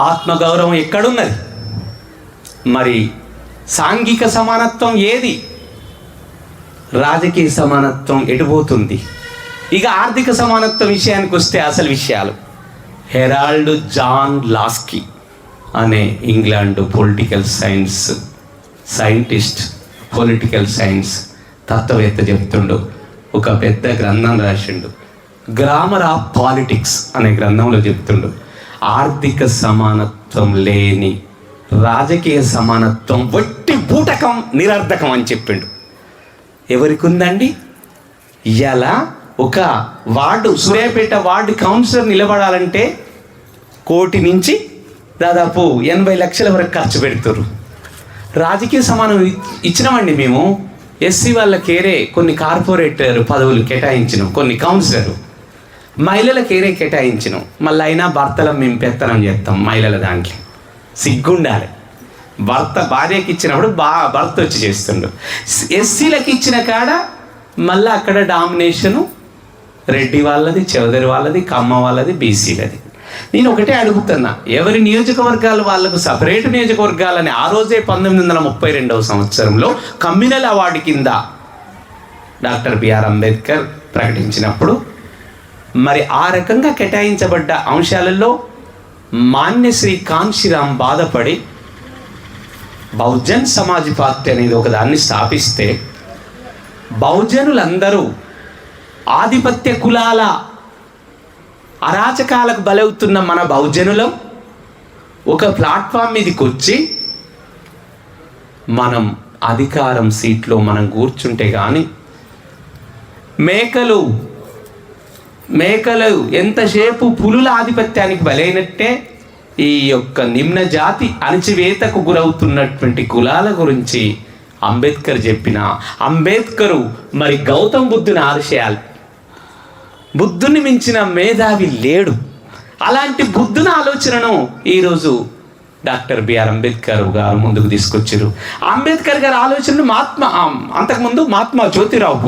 ఆత్మగౌరవం ఎక్కడున్నది? మరి సాంఘిక సమానత్వం ఏది? రాజకీయ సమానత్వం ఎటుపోతుంది? ఇక ఆర్థిక సమానత్వం విషయానికి వస్తే అసలు విషయాలు, హెరాల్డ్ జాన్ లాస్కీ అనే England political science scientist, political science తత్వవేత్త చెప్తుండు, ఒక పెద్ద గ్రంథం రాసిండు, గ్రామర్ ఆఫ్ పాలిటిక్స్ అనే గ్రంథంలో చెప్తుండు, ఆర్థిక సమానత్వం లేని రాజకీయ సమానత్వం వట్టి బూటకం, నిరర్ధకం అని చెప్పిండు. ఎవరికి ఉందండి? ఇలా ఒక వార్డు, సూర్యాపేట వార్డు కౌన్సిలర్ నిలబడాలంటే 1 కోటి నుంచి దాదాపు 80 లక్షల వరకు ఖర్చు పెడుతున్నారు. రాజకీయ సమానం ఇచ్చినామండి మేము. ఎస్సీ వాళ్ళకేరే కొన్ని కార్పొరేటర్ పదవులు కేటాయించినాం, కొన్ని కౌన్సిలర్ మహిళలకు ఏరే కేటాయించినాం. మళ్ళీ అయినా భర్తలం మేము పెత్తనం చేస్తాం మహిళల దాంట్లో. సిగ్గుండాలి. భార్యకి ఇచ్చినప్పుడు భర్త వచ్చి చేస్తుండు. ఎస్సీలకు ఇచ్చిన కాడ మళ్ళీ అక్కడ డామినేషను రెడ్డి వాళ్ళది, చౌదరి వాళ్ళది, కమ్మ వాళ్ళది, బీసీలది. నేను ఒకటే అడుగుతున్నా, ఎవరి నియోజకవర్గాలు వాళ్ళకు సపరేట్ నియోజకవర్గాలని ఆ రోజే 1932వ సంవత్సరంలో కమ్యూనల్ అవార్డు కింద డాక్టర్ బిఆర్ అంబేద్కర్ ప్రకటించినప్పుడు మరి ఆ రకంగా కేటాయించబడ్డ అంశాలలో మాన్యశ్రీ కాన్షీరామ్ బాధపడి బహుజన్ సమాజ్ పార్టీ అనేది ఒకదాన్ని స్థాపిస్తే బహుజనులందరూ ఆధిపత్య కులాల అరాచకాలకు బలవుతున్న మన బహుజనులం ఒక ప్లాట్ఫామ్ మీదకి వచ్చి మనం అధికారం సీట్లో మనం కూర్చుంటే కానీ మేకలు ఎంతసేపు పులుల ఆధిపత్యానికి బలైనట్టే ఈ యొక్క నిమ్న జాతి అణచివేతకు గురవుతున్నటువంటి కులాల గురించి అంబేద్కర్ చెప్పిన అంబేద్కరు మరి గౌతమ్ బుద్ధుని ఆశయాలు, బుద్ధుని మించిన మేధావి లేడు. అలాంటి బుద్ధుని ఆలోచనను ఈరోజు డాక్టర్ బిఆర్ అంబేద్కర్ గారు ముందుకు తీసుకొచ్చారు. అంబేద్కర్ గారి ఆలోచనను అంతకుముందు మహాత్మా జ్యోతిరావు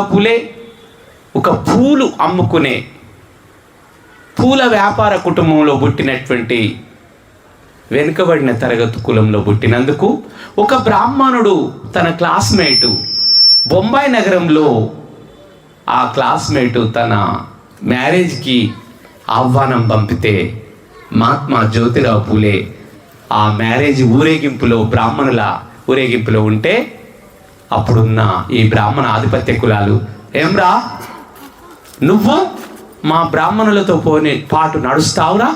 పూలే ఒక పూలు అమ్ముకునే పూల వ్యాపార కుటుంబంలో పుట్టినటువంటి వెనుకబడిన తరగతి కులంలో పుట్టినందుకు ఒక బ్రాహ్మణుడు తన క్లాస్మేటు బొంబాయి నగరంలో ఆ క్లాస్మేటు తన మ్యారేజ్కి ఆహ్వానం పంపితే మహాత్మా జ్యోతిరావు పూలే ఆ మ్యారేజ్ ఊరేగింపులో బ్రాహ్మణుల ఊరేగింపులో ఉంటే అప్పుడున్న ఈ బ్రాహ్మణ ఆధిపత్య కులాలు, ఏమ్రా నువ్వు మా బ్రాహ్మణులతో పాటు నడుస్తావురా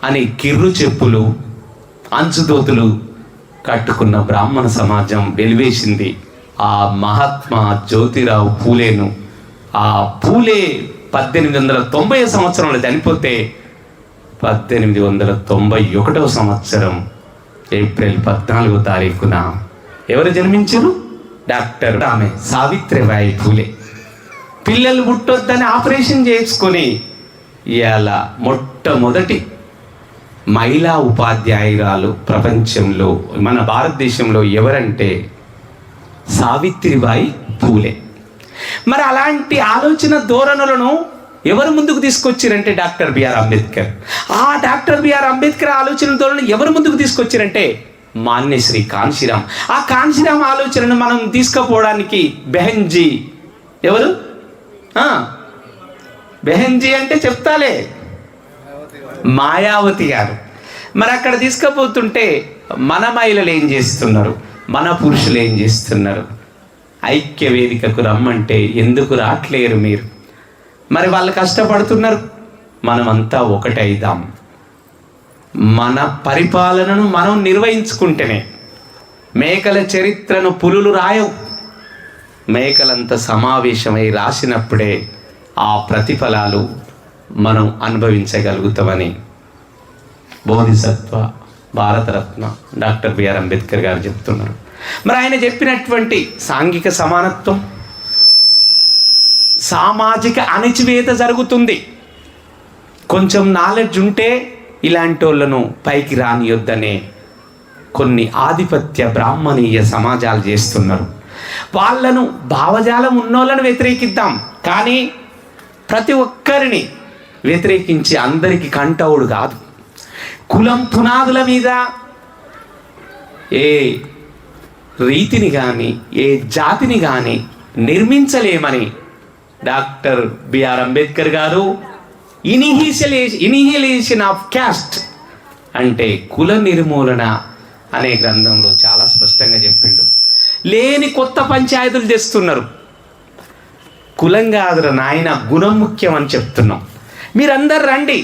అని కిర్రు చెప్పులు అంచుదోతులు కట్టుకున్న బ్రాహ్మణ సమాజం వెలివేసింది ఆ మహాత్మా జ్యోతిరావు పూలేను. ఆ పూలే 1890 సంవత్సరంలో చనిపోతే 1891 సంవత్సరం ఏప్రిల్ 14వ తారీఖున ఎవరు జన్మించారు? డాక్టర్ ఆమె సావిత్రిబాయి పూలే. పిల్లలు పుట్టొద్దని ఆపరేషన్ చేసుకొని ఇవాళ మొట్టమొదటి మహిళా ఉపాధ్యాయురాలు ప్రపంచంలో మన భారతదేశంలో ఎవరంటే సావిత్రిబాయి పూలే. మరి అలాంటి ఆలోచన ధోరణులను ఎవరు ముందుకు తీసుకొచ్చారంటే డాక్టర్ బిఆర్ అంబేద్కర్. ఆ డాక్టర్ బిఆర్ అంబేద్కర్ ఆలోచన ధోరణి ఎవరు ముందుకు తీసుకొచ్చారంటే మాన్యశ్రీ కాన్షీరామ్. ఆ కాన్షీరామ్ ఆలోచనను మనం తీసుకుపోవడానికి బెహెన్జీ ఎవరు? బెహెన్జీ అంటే చెప్తాలే, మాయావతి గారు. మరి అక్కడ తీసుకుపోతుంటే మన మహిళలు ఏం చేస్తున్నారు, మన పురుషులు ఏం చేస్తున్నారు? ఐక్య వేదికకు రమ్మంటే ఎందుకు రావట్లేరు మీరు? మరి వాళ్ళు కష్టపడుతున్నారు. మనమంతా ఒకటైదాం. మన పరిపాలనను మనం నిర్వహించుకుంటేనే. మేకల చరిత్రను పులులు రాయవు. మేకలంతా సమావేశమై రాసినప్పుడే ఆ ప్రతిఫలాలు మనం అనుభవించగలుగుతామని బోధిసత్వ భారతరత్న డాక్టర్ బిఆర్ అంబేద్కర్ గారు చెప్తున్నారు. మరి ఆయన చెప్పినటువంటి సాంఘిక సమానత్వం, సామాజిక అణచివేత జరుగుతుంది. కొంచెం నాలెడ్జ్ ఉంటే ఇలాంటి వాళ్ళను పైకి రానియొద్దనే కొన్ని ఆధిపత్య బ్రాహ్మణీయ సమాజాలు చేస్తున్నారు. వాళ్ళను భావజాలం ఉన్నోళ్ళను వ్యతిరేకిద్దాం, కానీ ప్రతి ఒక్కరిని వ్యతిరేకించి అందరికీ కంటవుడు కాదు. కులం పునాదుల మీద ఏ రీతిని కానీ ఏ జాతిని కానీ నిర్మించలేమని డాక్టర్ బిఆర్ అంబేద్కర్ గారు ఇనిహిలేషన్ ఆఫ్ క్యాస్ట్ అంటే కుల నిర్మూలన అనే గ్రంథంలో చాలా స్పష్టంగా చెప్పిండు. లేని కొత్త పంచాయతీలు తెస్తున్నారు. కులం కాదురా నాయన, గుణం ముఖ్యం అని చెప్తున్నాం. మీరందరు రండి.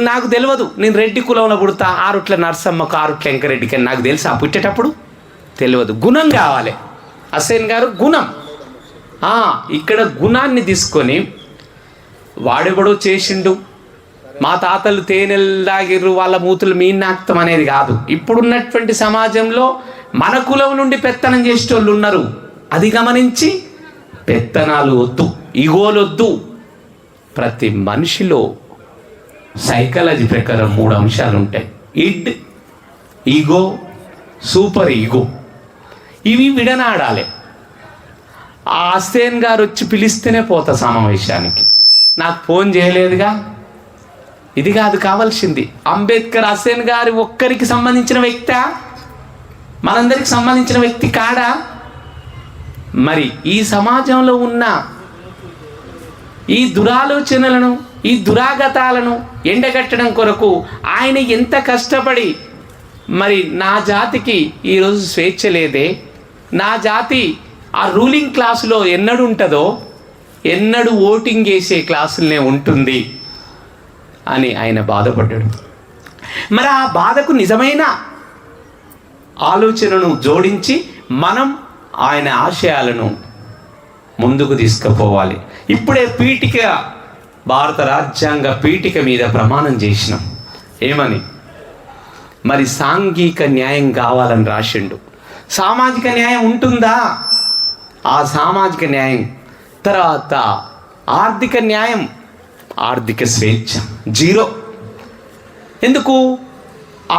నాకు తెలియదు, నేను రెడ్డి కులంలో పుడతా, ఆరుట్ల నరసమ్మకు ఆరుట్ల వెంకరెడ్డికి అని నాకు తెలుసు. ఆ పుట్టేటప్పుడు తెలియదు. గుణం కావాలి. హసేన్ గారు గుణం. ఇక్కడ గుణాన్ని తీసుకొని వాడెవడో చేసిండు, మా తాతలు తేనెలు తాగిర్రు, వాళ్ళ మూతులు మీన్ నాక్తం అనేది కాదు. ఇప్పుడున్నటువంటి సమాజంలో మన కులం నుండి పెత్తనం చేసేటోళ్ళు ఉన్నారు. అది గమనించి పెత్తనాలు వద్దు, ఈగోలు వద్దు. ప్రతి మనిషిలో సైకాలజీ ప్రకారం 3 అంశాలు ఉంటాయి: ఇడ్, ఈగో, సూపర్ ఈగో. ఇవి విడనాడాలి. ఆ హసేన్ గారు వచ్చి పిలిస్తేనే పోతా సమావేశానికి, నాకు ఫోన్ చేయలేదుగా. ఇది కాదు కావాల్సింది. అంబేద్కర్ హసేన్ గారి ఒక్కరికి సంబంధించిన వ్యక్తా? మనందరికి సంబంధించిన వ్యక్తి కాడా? మరి ఈ సమాజంలో ఉన్న ఈ దురాలోచనలను, ఈ దురాగతాలను ఎండగట్టడం కొరకు ఆయన ఎంత కష్టపడి, మరి నా జాతికి ఈరోజు స్వేచ్ఛ లేదే, నా జాతి ఆ రూలింగ్ క్లాసులో ఎన్నడు ఉంటుందో, ఎన్నడు ఓటింగ్ చేసే క్లాసులనే ఉంటుంది అని ఆయన బాధపడ్డాడు. మరి ఆ బాధకు నిజమైన ఆలోచనను జోడించి మనం ఆయన ఆశయాలను ముందుకు తీసుకుపోవాలి. ఇప్పుడే పీఠిక, భారత రాజ్యాంగ పీఠిక మీద ప్రమాణం చేసినాం. ఏమని? మరి సాంఘిక న్యాయం కావాలని రాసిండు. సామాజిక న్యాయం ఉంటుందా? ఆ సామాజిక న్యాయం తర్వాత ఆర్థిక న్యాయం, ఆర్థిక స్వేచ్ఛ జీరో. ఎందుకు?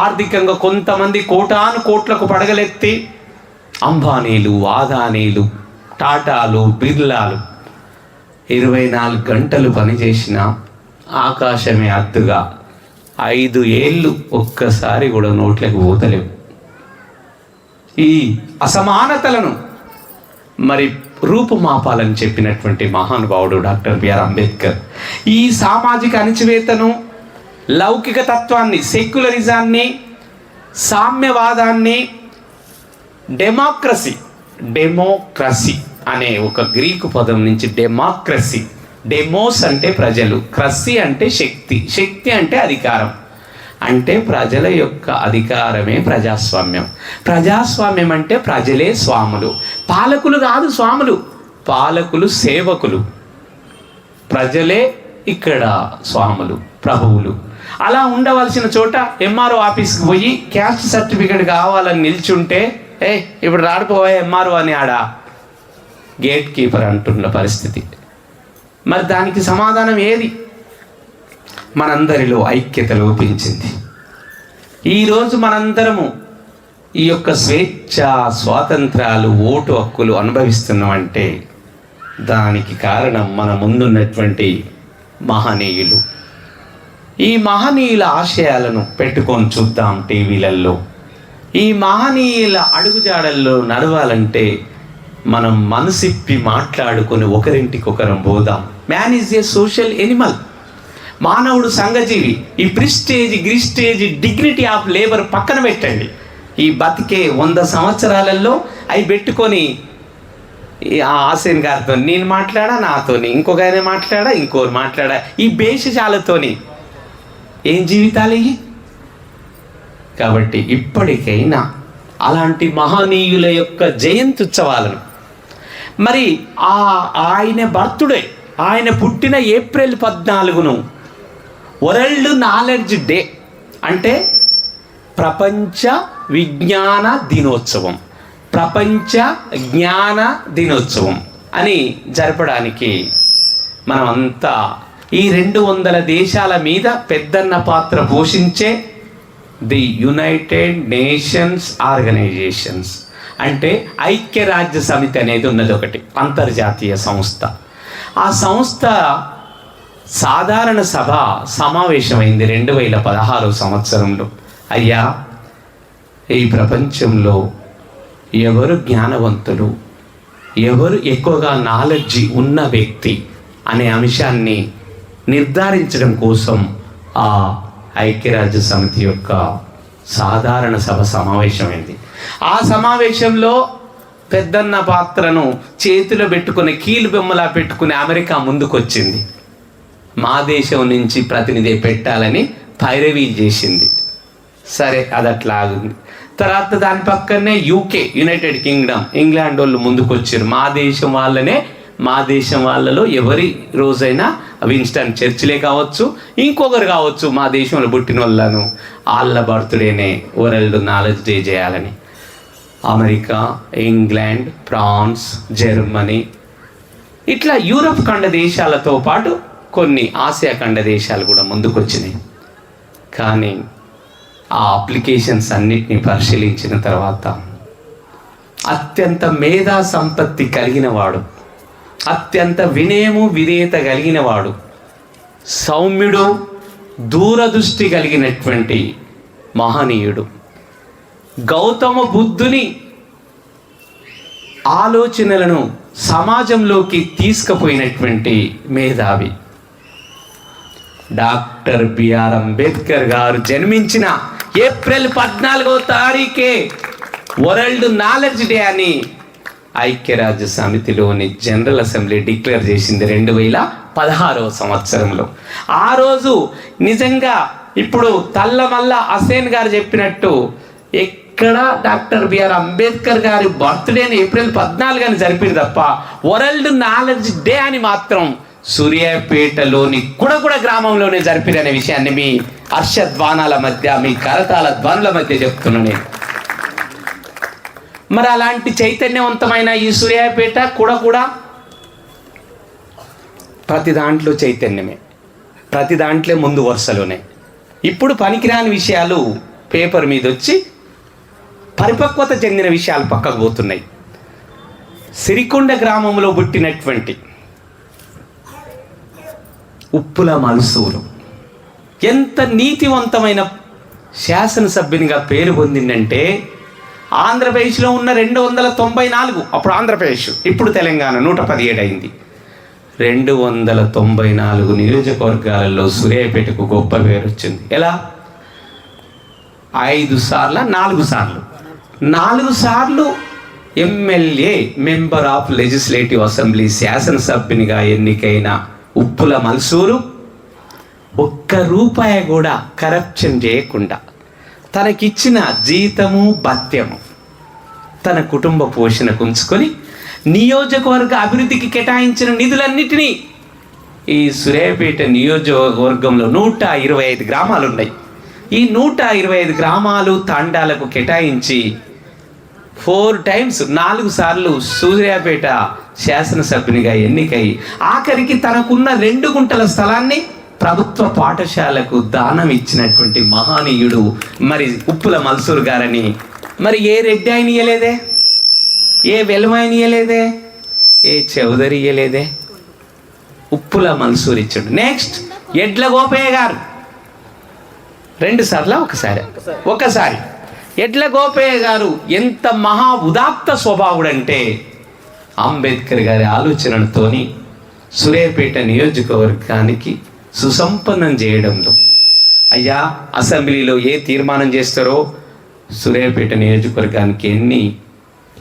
ఆర్థికంగా కొంతమంది కోటాను కోట్లకు పడగలెత్తి అంబానీలు, ఆదానీలు, టాటాలు, బిర్లాలు 24 గంటలు పనిచేసిన ఆకాశమే అద్దుగా 5 ఏళ్ళు ఒక్కసారి కూడా నోట్లకు పోతలేవు. ఈ అసమానతలను మరి రూపుమాపాలని చెప్పినటువంటి మహానుభావుడు డాక్టర్ బిఆర్ అంబేద్కర్ ఈ సామాజిక అణచివేతను, లౌకిక తత్వాన్ని, సెక్యులరిజాన్ని, సామ్యవాదాన్ని, డెమోక్రసీ అనే ఒక గ్రీకు పదం నుంచి డెమోక్రసీ, డెమోస్ అంటే ప్రజలు, క్రసీ అంటే శక్తి, శక్తి అంటే అధికారం, అంటే ప్రజల యొక్క అధికారమే ప్రజాస్వామ్యం. ప్రజాస్వామ్యం అంటే ప్రజలే స్వాములు, పాలకులు కాదు స్వాములు, పాలకులు సేవకులు, ప్రజలే ఇక్కడ స్వాములు, ప్రభువులు. అలా ఉండవలసిన చోట ఎంఆర్ఓ ఆఫీస్కి పోయి క్యాస్ట్ సర్టిఫికేట్ కావాలని నిల్చుంటే ఇప్పుడు రాడిపోయా ఎంఆర్ఓ అని ఆడ గేట్ కీపర్ అంటున్న పరిస్థితి. మరి దానికి సమాధానం ఏది? మనందరిలో ఐక్యత లోపించింది. ఈరోజు మనందరము ఈ యొక్క స్వేచ్ఛ, స్వాతంత్రాలు, ఓటు హక్కులు అనుభవిస్తున్నామంటే దానికి కారణం మన ముందున్నటువంటి మహనీయులు. ఈ మహనీయుల ఆశయాలను పెట్టుకొని చూద్దాం టీవీలలో. ఈ మహనీయుల అడుగుజాడల్లో నడవాలంటే మనం మనసిప్పి మాట్లాడుకొని ఒకరింటికొకరం పోదాం. Man is a social Animal. మానవుడు సంఘజీవి. ఈ ప్రిస్టేజ్, గ్రిస్టేజ్, డిగ్నిటీ ఆఫ్ లేబర్ పక్కన పెట్టండి. ఈ బతికే 100 సంవత్సరాలలో అవి పెట్టుకొని ఆ హసేన్ గారితో నేను మాట్లాడా, నాతోని ఇంకొక ఆయన మాట్లాడా, ఇంకోరు మాట్లాడా, ఈ భేషజాలతోని ఏం జీవితాలు ఇవి? కాబట్టి ఇప్పటికైనా అలాంటి మహనీయుల యొక్క జయంతి ఉత్సవాలను, మరి ఆయన బర్త్డే, ఆయన పుట్టిన ఏప్రిల్ 14ను వరల్డ్ నాలెడ్జ్ డే అంటే ప్రపంచ విజ్ఞాన దినోత్సవం, ప్రపంచ జ్ఞాన దినోత్సవం అని జరపడానికి మనమంతా ఈ 200 దేశాల మీద పెద్దన్న పాత్ర పోషించే ది యునైటెడ్ నేషన్స్ ఆర్గనైజేషన్స్ అంటే ఐక్యరాజ్య సమితి అనేది ఉన్నది, ఒకటి అంతర్జాతీయ సంస్థ. ఆ సంస్థ సాధారణ సభ సమావేశమైంది 2016 సంవత్సరంలో. అయ్యా, ఈ ప్రపంచంలో ఎవరు జ్ఞానవంతులు, ఎవరు ఎక్కువగా నాలెడ్జి ఉన్న వ్యక్తి అనే అంశాన్ని నిర్ధారించడం కోసం ఆ ఐక్యరాజ్య సమితి యొక్క సాధారణ సభ సమావేశమైంది. ఆ సమావేశంలో పెద్దన్న పాత్రను చేతిలో పెట్టుకుని, కీలు బొమ్మలా పెట్టుకుని అమెరికా ముందుకొచ్చింది. మా దేశం నుంచి ప్రతినిధి పెట్టాలని పైరవీ చేసింది. సరే, అది అట్లా ఆగింది. తర్వాత దాని పక్కనే యూకే, యునైటెడ్ కింగ్డమ్, ఇంగ్లాండ్ వాళ్ళు ముందుకు వచ్చారు. మా దేశం వాళ్ళలో ఎవరి రోజైనా విన్స్టన్ చర్చిలే కావచ్చు, ఇంకొకరు కావచ్చు, మా దేశంలో పుట్టిన వాళ్ళను వాళ్ళ బర్త్డేనే వరల్డ్ నాలెడ్జ్ డే చేయాలని. అమెరికా, ఇంగ్లాండ్, ఫ్రాన్స్, జర్మనీ, ఇట్లా యూరప్ ఖండ దేశాలతో పాటు కొన్ని ఆసియా ఖండ దేశాలు కూడా ముందుకొచ్చినాయి. కానీ ఆ అప్లికేషన్స్ అన్నిటినీ పరిశీలించిన తర్వాత అత్యంత మేధా సంపత్తి కలిగిన వాడు, అత్యంత వినయము విధేయత కలిగిన వాడు, సౌమ్యుడు, దూరదృష్టి కలిగినటువంటి మహనీయుడు, గౌతమ బుద్ధుని ఆలోచనలను సమాజంలోకి తీసుకుపోయినటువంటి మేధావి డాక్టర్ బిఆర్ అంబేద్కర్ గారు జన్మించిన ఏప్రిల్ 14వ తారీఖే వరల్డ్ నాలెడ్జ్ డే అని ఐక్యరాజ్య సమితిలోని జనరల్ అసెంబ్లీ డిక్లేర్ చేసింది 2016వ సంవత్సరంలో. ఆ రోజు నిజంగా ఇప్పుడు తల్లమల్ల హసేన్ గారు చెప్పినట్టు ఎక్కడ డాక్టర్ బిఆర్ అంబేద్కర్ గారి బర్త్డేని ఏప్రిల్ 14 అని జరిపింది తప్ప వరల్డ్ నాలెడ్జ్ డే అని మాత్రం సూర్యాపేటలోని కుడకుడ గ్రామంలోనే జరిపిరనే విషయాన్ని మీ హర్షధ్వానాల మధ్య, మీ కరతాళ ధ్వనుల మధ్య చెప్తున్నా నేను. మరి అలాంటి చైతన్యవంతమైన ఈ సూర్యాపేట కుడకుడ ప్రతి దాంట్లో చైతన్యమే, ప్రతి దాంట్లో ముందు వరుసలోనే. ఇప్పుడు పనికిరాని విషయాలు పేపర్ మీద వచ్చి పరిపక్వత చెందిన విషయాలు పక్కకు పోతున్నాయి. సిరికొండ గ్రామంలో పుట్టినటువంటి ఉప్పుల మల్సూరు ఎంత నీతివంతమైన శాసనసభ్యునిగా పేరు పొందిందంటే, ఆంధ్రప్రదేశ్లో ఉన్న 294, అప్పుడు ఆంధ్రప్రదేశ్, ఇప్పుడు తెలంగాణ 117 అయింది. 294 నియోజకవర్గాలలో సూర్యాపేటకు గొప్ప పేరు వచ్చింది. ఎలా? 5 సార్లు 4 సార్లు MLA, member of legislative assembly, శాసనసభ్యునిగా ఎన్నికైన ఉప్పుల మల్సూరు ఒక్క రూపాయి కూడా కరప్షన్ చేయకుండా తనకిచ్చిన జీతము భత్యము తన కుటుంబ పోషణకు ఉంచుకొని నియోజకవర్గ అభివృద్ధికి కేటాయించిన నిధులన్నిటినీ, ఈ సూర్యాపేట నియోజకవర్గంలో 125 గ్రామాలు ఉన్నాయి. ఈ 125 గ్రామాలు తాండాలకు కేటాయించి 4 టైమ్స్ 4 సార్లు సూర్యాపేట శాసనసభ్యునిగా ఎన్నికై ఆఖరికి తనకున్న 2 గుంటల స్థలాన్ని ప్రభుత్వ పాఠశాలకు దానం ఇచ్చినటువంటి మహనీయుడు మరి ఉప్పుల మల్సూర్ గారని మరి ఏ రెడ్డి ఆయన ఇయ్యలేదే, ఏ వెలుమ ఆయన ఇయ్యలేదే, ఏ చౌదరి ఇయ్యలేదే, ఉప్పుల మల్సూర్ ఇచ్చాడు. నెక్స్ట్ ఎడ్ల గోపయ్య గారు 2 సార్లా ఒకసారి ఎడ్ల గోపయ్య గారు ఎంత మహా ఉదాత్త స్వభావుడంటే, అంబేద్కర్ గారి ఆలోచనలతోని సూర్యాపేట నియోజకవర్గానికి సుసంపన్నం చేయడంలో, అయ్యా అసెంబ్లీలో ఏ తీర్మానం చేస్తారో సూర్యాపేట నియోజకవర్గానికి ఎన్ని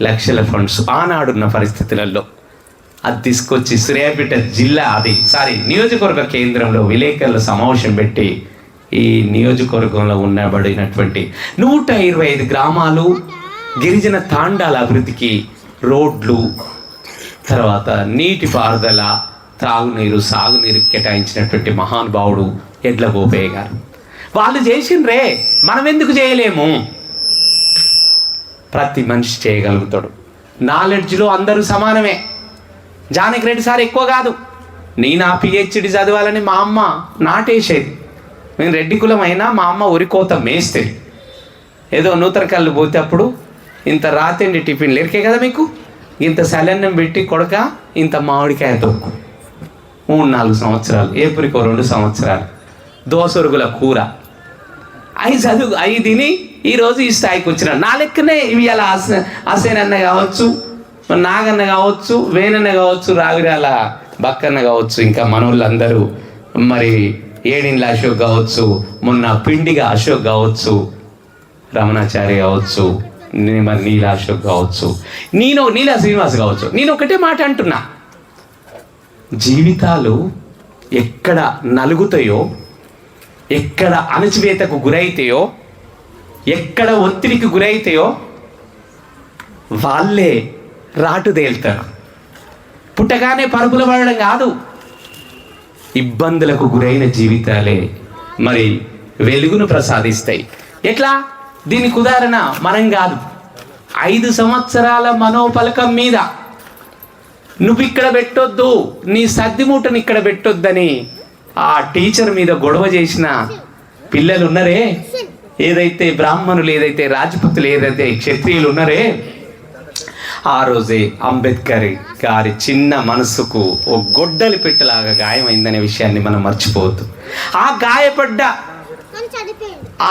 లక్షల ఫండ్స్ ఆనాడున్న పరిస్థితులలో అది తీసుకొచ్చి సూర్యాపేట జిల్లా నియోజకవర్గ కేంద్రంలో విలేకరుల సమావేశం పెట్టి ఈ నియోజకవర్గంలో ఉండబడినటువంటి 125 గ్రామాలు, గిరిజన తాండాల అభివృద్ధికి రోడ్లు, తర్వాత నీటి పారుదల, త్రాగునీరు, సాగునీరు కేటాయించినటువంటి మహానుభావుడు ఎడ్ల గోపయ్య గారు. వాళ్ళు చేసిండ్రే, మనం ఎందుకు చేయలేము? ప్రతి మనిషి చేయగలుగుతాడు. నాలెడ్జ్లో అందరూ సమానమే. జానకి రెడ్డి సార్ ఎక్కువ కాదు. నా పిహెచ్డి చదవాలని మా అమ్మ నాటేసేది. మేము రెడ్డి కులం అయినా మా అమ్మ ఉరికోత మేస్తుంది. ఏదో నూతన కళ్ళు పోతే అప్పుడు ఇంత రాతండి టిఫిన్లు ఎరికే కదా మీకు, ఇంత సలన్నం పెట్టి కొడక ఇంత మామిడికాయ తొక్కు 3-4 సంవత్సరాలు, ఏపురికో 2 సంవత్సరాలు, దోసొరుగుల కూర అవి తిని ఈరోజు ఈ స్థాయికి వచ్చిన. నా లెక్కనే ఇవి అలా హసేన్ అన్న కావచ్చు, నాగన్న కావచ్చు, వేనన్న కావచ్చు, రావిరాల బక్కన్న కావచ్చు, ఇంకా మనోళ్ళందరూ మరి ఏడిండ్ల అశోక్ కావచ్చు, మొన్న పిండిగా అశోక్ కావచ్చు, రమణాచారి కావచ్చు, మరి నీల అశోక్ కావచ్చు, నీల శ్రీనివాస్ కావచ్చు. నేను ఒకటే మాట అంటున్నా, జీవితాలు ఎక్కడ నలుగుతాయో, ఎక్కడ అణచివేతకు గురైతాయో, ఎక్కడ ఒత్తిడికి గురైతాయో వాళ్ళే రాటు తేలుతారు. పుట్టగానే పరుగులు పడడం కాదు. ఇబ్బందులకు గురైన జీవితాలే మరి వెలుగును ప్రసాదిస్తాయి. ఎట్లా? దీనికి ఉదాహరణ మనం కాదు. 5 సంవత్సరాల మనోపలకం మీద నువ్వు ఇక్కడ పెట్టొద్దు, నీ సద్దిమూటను ఇక్కడ పెట్టొద్దని ఆ టీచర్ మీద గొడవ చేసిన పిల్లలు ఉన్నారే, ఏదైతే బ్రాహ్మణులు, ఏదైతే రాజపుతులు, ఏదైతే క్షత్రియులు ఉన్నారే, ఆ రోజే అంబేద్కర్ గారి చిన్న మనసుకు ఓ గొడ్డలి పెట్టలాగా గాయమైందనే విషయాన్ని మనం మర్చిపోవద్దు. ఆ గాయపడ్డ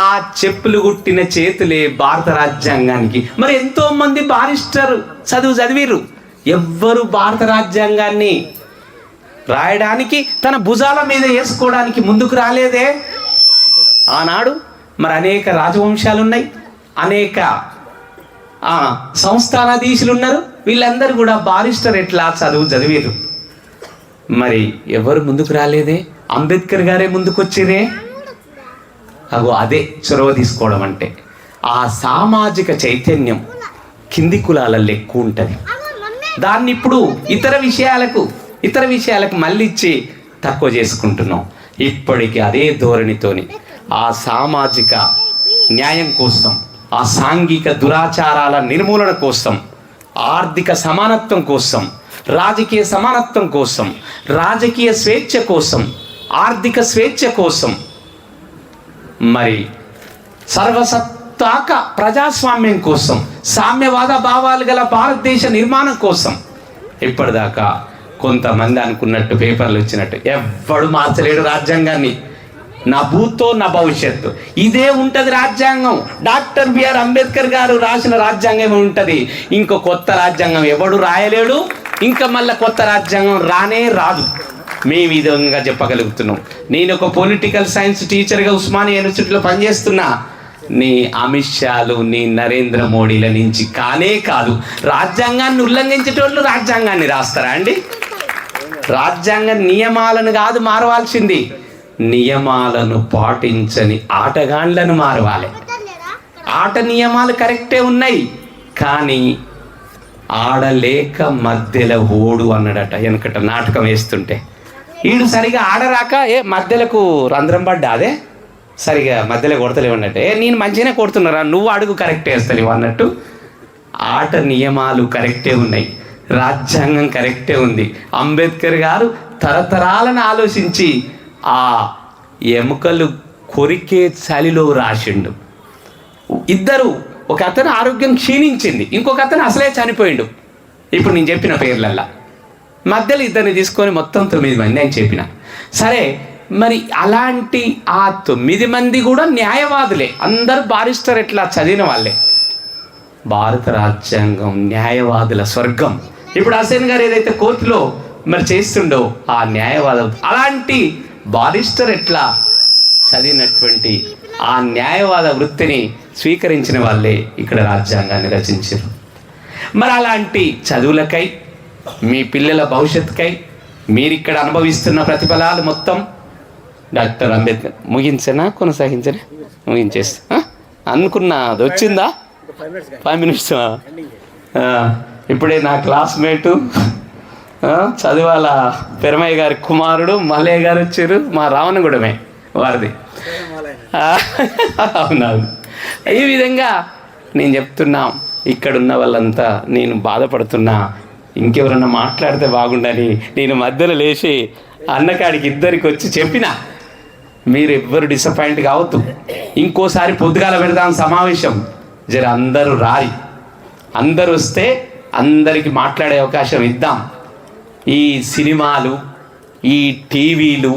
ఆ చెప్పులు కుట్టిన చేతులే భారత రాజ్యాంగానికి. మరి ఎంతో మంది బారిస్టర్ చదివిరు, ఎవ్వరు భారత రాజ్యాంగాన్ని రాయడానికి తన భుజాల మీద వేసుకోవడానికి ముందుకు రాలేదే. ఆనాడు మరి అనేక రాజవంశాలు ఉన్నాయి, అనేక సంస్థానాధీశులు ఉన్నారు. వీళ్ళందరూ కూడా బారిస్టర్ ఎట్లా చదివిరు. మరి ఎవరు ముందుకు రాలేదే? అంబేద్కర్ గారే ముందుకు వచ్చిరే. అదే చొరవ తీసుకోవడం అంటే. ఆ సామాజిక చైతన్యం కింది కులాలలో ఎక్కువ ఉంటుంది. దాన్ని ఇప్పుడు ఇతర విషయాలకు మళ్ళీ ఇచ్చి తక్కువ చేసుకుంటున్నాం. ఇప్పటికీ అదే ధోరణితోని ఆ సామాజిక న్యాయం కోసం, ఆ సాంఘిక దురాచారాల నిర్మూలన కోసం, ఆర్థిక సమానత్వం కోసం, రాజకీయ సమానత్వం కోసం, రాజకీయ స్వేచ్ఛ కోసం, ఆర్థిక స్వేచ్ఛ కోసం, మరి సర్వసత్తాక ప్రజాస్వామ్యం కోసం, సామ్యవాద భావాలు గల భారతదేశ నిర్మాణం కోసం ఇప్పటిదాకా కొంతమంది అనుకున్నట్టు పేపర్లు వచ్చినట్టు ఎవ్వడు మార్చలేడు రాజ్యాంగాన్ని. నా భూతో నా భవిష్యత్తు ఇదే ఉంటుంది రాజ్యాంగం. డాక్టర్ బిఆర్ అంబేద్కర్ గారు రాసిన రాజ్యాంగం ఉంటుంది. ఇంకో కొత్త రాజ్యాంగం ఎవడు రాయలేడు. ఇంకా మళ్ళీ కొత్త రాజ్యాంగం రానే రాదు. మేము ఈ విధంగా చెప్పగలుగుతున్నాం. నేను ఒక పొలిటికల్ సైన్స్ టీచర్గా ఉస్మానియా యూనివర్సిటీలో పనిచేస్తున్నా. నీ అమిత్ షాలు, నీ నరేంద్ర మోడీల నుంచి కానే కాదు. రాజ్యాంగాన్ని ఉల్లంఘించేటోళ్ళు రాజ్యాంగాన్ని రాస్తారా అండి? రాజ్యాంగ నియమాలను కాదు మారవాల్సింది, నియమాలను పాటించని ఆటగాండ్లను మారవాలి. ఆట నియమాలు కరెక్టే ఉన్నాయి, కానీ ఆడలేక మధ్యలో ఓడు అన్నాడట వెనకట నాటకం వేస్తుంటే. వీడు సరిగా ఆడరాక మధ్యలకు రంధ్రం పడ్డా అదే సరిగా మధ్యలో కొడతలేవు అన్నట్టే. నేను మంచిగానే కొడుతున్నారా, నువ్వు అడుగు కరెక్ట్ వేస్తలేవు అన్నట్టు. ఆట నియమాలు కరెక్టే ఉన్నాయి, రాజ్యాంగం కరెక్టే ఉంది. అంబేద్కర్ గారు తరతరాలను ఆలోచించి ఆ ఎముకలు కొరికే చలిలో రాసిండు. ఇద్దరు, ఒక అతను ఆరోగ్యం క్షీణించింది, ఇంకొక అతను అసలే చనిపోయిండు. ఇప్పుడు నేను చెప్పిన పేర్లల్లా మధ్యలో ఇద్దరిని తీసుకొని మొత్తం 9 మంది అని చెప్పిన. సరే, మరి అలాంటి ఆ 9 మంది కూడా న్యాయవాదులే, అందరూ బారిస్టర్ ఎట్లా చదివిన వాళ్ళే. భారత రాజ్యాంగం న్యాయవాదుల స్వర్గం. ఇప్పుడు హసన్ గారు ఏదైతే కోర్టులో మరి చేస్తుండో ఆ న్యాయవాదం, అలాంటి బారిస్టర్ ఎట్లా చదివినటువంటి ఆ న్యాయవాద వృత్తిని స్వీకరించిన వాళ్ళే ఇక్కడ రాజ్యాంగాన్ని రచించారు. మరి అలాంటి చదువులకై, మీ పిల్లల భవిష్యత్తుకై మీరు ఇక్కడ అనుభవిస్తున్న ప్రతిఫలాలు మొత్తం డాక్టర్ అంబేద్కర్ కొనసాగించనా ముగించేస్తా అనుకున్నా. అది వచ్చిందా? 5 minutes. ఇప్పుడే నా క్లాస్మేటు చదివాల పెరమయ్య గారి కుమారుడు మల్లయ్య గారు వచ్చారు, మా రావణగూడమే వారిది. అవునవును. ఈ విధంగా నేను చెప్తున్నా, ఇక్కడున్న వాళ్ళంతా నేను బాధపడుతున్నా, ఇంకెవరన్నా మాట్లాడితే బాగుండని నేను మధ్యలో లేచి అన్నకాడికి ఇద్దరికి వచ్చి చెప్పిన, మీరు ఎవ్వరు డిసప్పాయింట్ కావద్దు, ఇంకోసారి పొద్దుగాల పెడదాం సమావేశం, జర అందరూ రాయి, అందరూ వస్తే అందరికి మాట్లాడే అవకాశం ఇద్దాం. ఈ సినిమాలు, ఈ టీవీలు,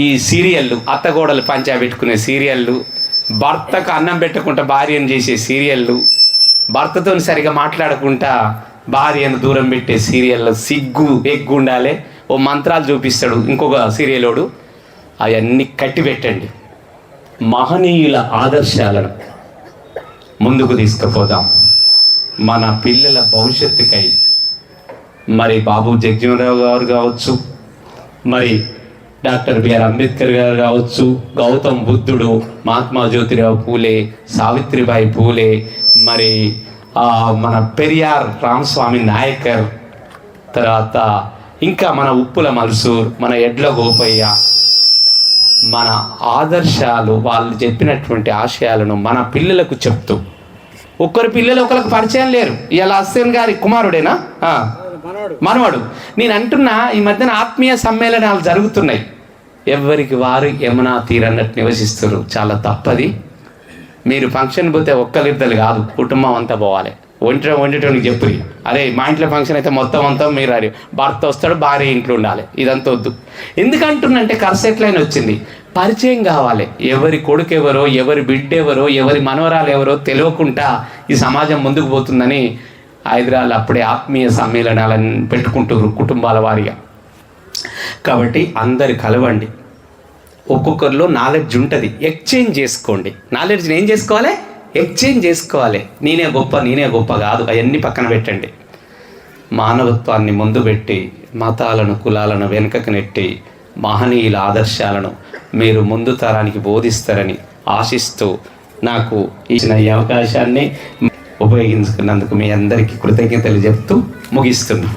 ఈ సీరియళ్ళు, అత్తగోడలు పంచా పెట్టుకునే సీరియళ్ళు, భర్తకు అన్నం పెట్టకుండా భార్యను చేసే సీరియళ్ళు, భర్తతో సరిగా మాట్లాడకుండా భార్యను దూరం పెట్టే సీరియళ్ళు, సిగ్గు ఎగ్గు ఉండాలి. ఓ మంత్రాలు చూపిస్తాడు ఇంకొక సీరియలోడు, అవన్నీ కట్టిపెట్టండి. మహనీయుల ఆదర్శాలను ముందుకు తీసుకుపోదాం మన పిల్లల భవిష్యత్తుకై. మరి బాబు జగజీవనరావు గారు కావచ్చు, మరి డాక్టర్ బిఆర్ అంబేద్కర్ గారు కావచ్చు, గౌతమ్ బుద్ధుడు, మహాత్మా జ్యోతిరావు పూలే, సావిత్రిబాయి పూలే, మరి మన పెరియార్ రామస్వామి నాయకర్, తర్వాత ఇంకా మన ఉప్పుల మల్సూర్, మన ఎడ్ల గోపయ్య, మన ఆదర్శాలు, వాళ్ళు చెప్పినటువంటి ఆశయాలను మన పిల్లలకు చెప్తూ, ఒక్కరి పిల్లలు ఒకరికి పరిచయం లేరు. ఇలా హస్సేన్ గారి కుమారుడేనా, మనవాడు. నేను అంటున్నా, ఈ మధ్యన ఆత్మీయ సమ్మేళనాలు జరుగుతున్నాయి, ఎవరికి వారు యమునా తీరన్నట్టు నివసిస్తారు. చాలా తప్పది. మీరు ఫంక్షన్ పోతే ఒక్కరిద్దరు కాదు, కుటుంబం అంతా పోవాలి. వండటానికి చెప్పు, అరే మా ఇంట్లో ఫంక్షన్ అయితే మొత్తం అంతా మీరు అది భర్త వస్తాడు, భార్య ఇంట్లో ఉండాలి, ఇదంతా వద్దు. ఎందుకంటున్నంటే కర్సెట్లైన్ వచ్చింది, పరిచయం కావాలి. ఎవరి కొడుకు ఎవరో, ఎవరి బిడ్డ ఎవరో, ఎవరి మనవరాలు ఎవరో తెలియకుండా ఈ సమాజం ముందుకు పోతుందని హైదరాబాద్ అప్పుడే ఆత్మీయ సమ్మేళనాలను పెట్టుకుంటారు కుటుంబాల వారిగా. కాబట్టి అందరు కలవండి, ఒక్కొక్కరిలో నాలెడ్జ్ ఉంటుంది, ఎక్స్చేంజ్ చేసుకోండి. నాలెడ్జ్ని ఏం చేసుకోవాలి? ఎక్స్చేంజ్ చేసుకోవాలి. నేనే గొప్ప కాదు, అవన్నీ పక్కన పెట్టండి. మానవత్వాన్ని ముందు పెట్టి, మతాలను కులాలను వెనుకకు నెట్టి, మహనీయుల ఆదర్శాలను మీరు ముందు తరానికి బోధిస్తారని ఆశిస్తూ, నాకు ఇచ్చిన ఈ అవకాశాన్ని ఉపయోగించుకున్నందుకు మీ అందరికీ కృతజ్ఞతలు చెప్తూ ముగిస్తున్నాను.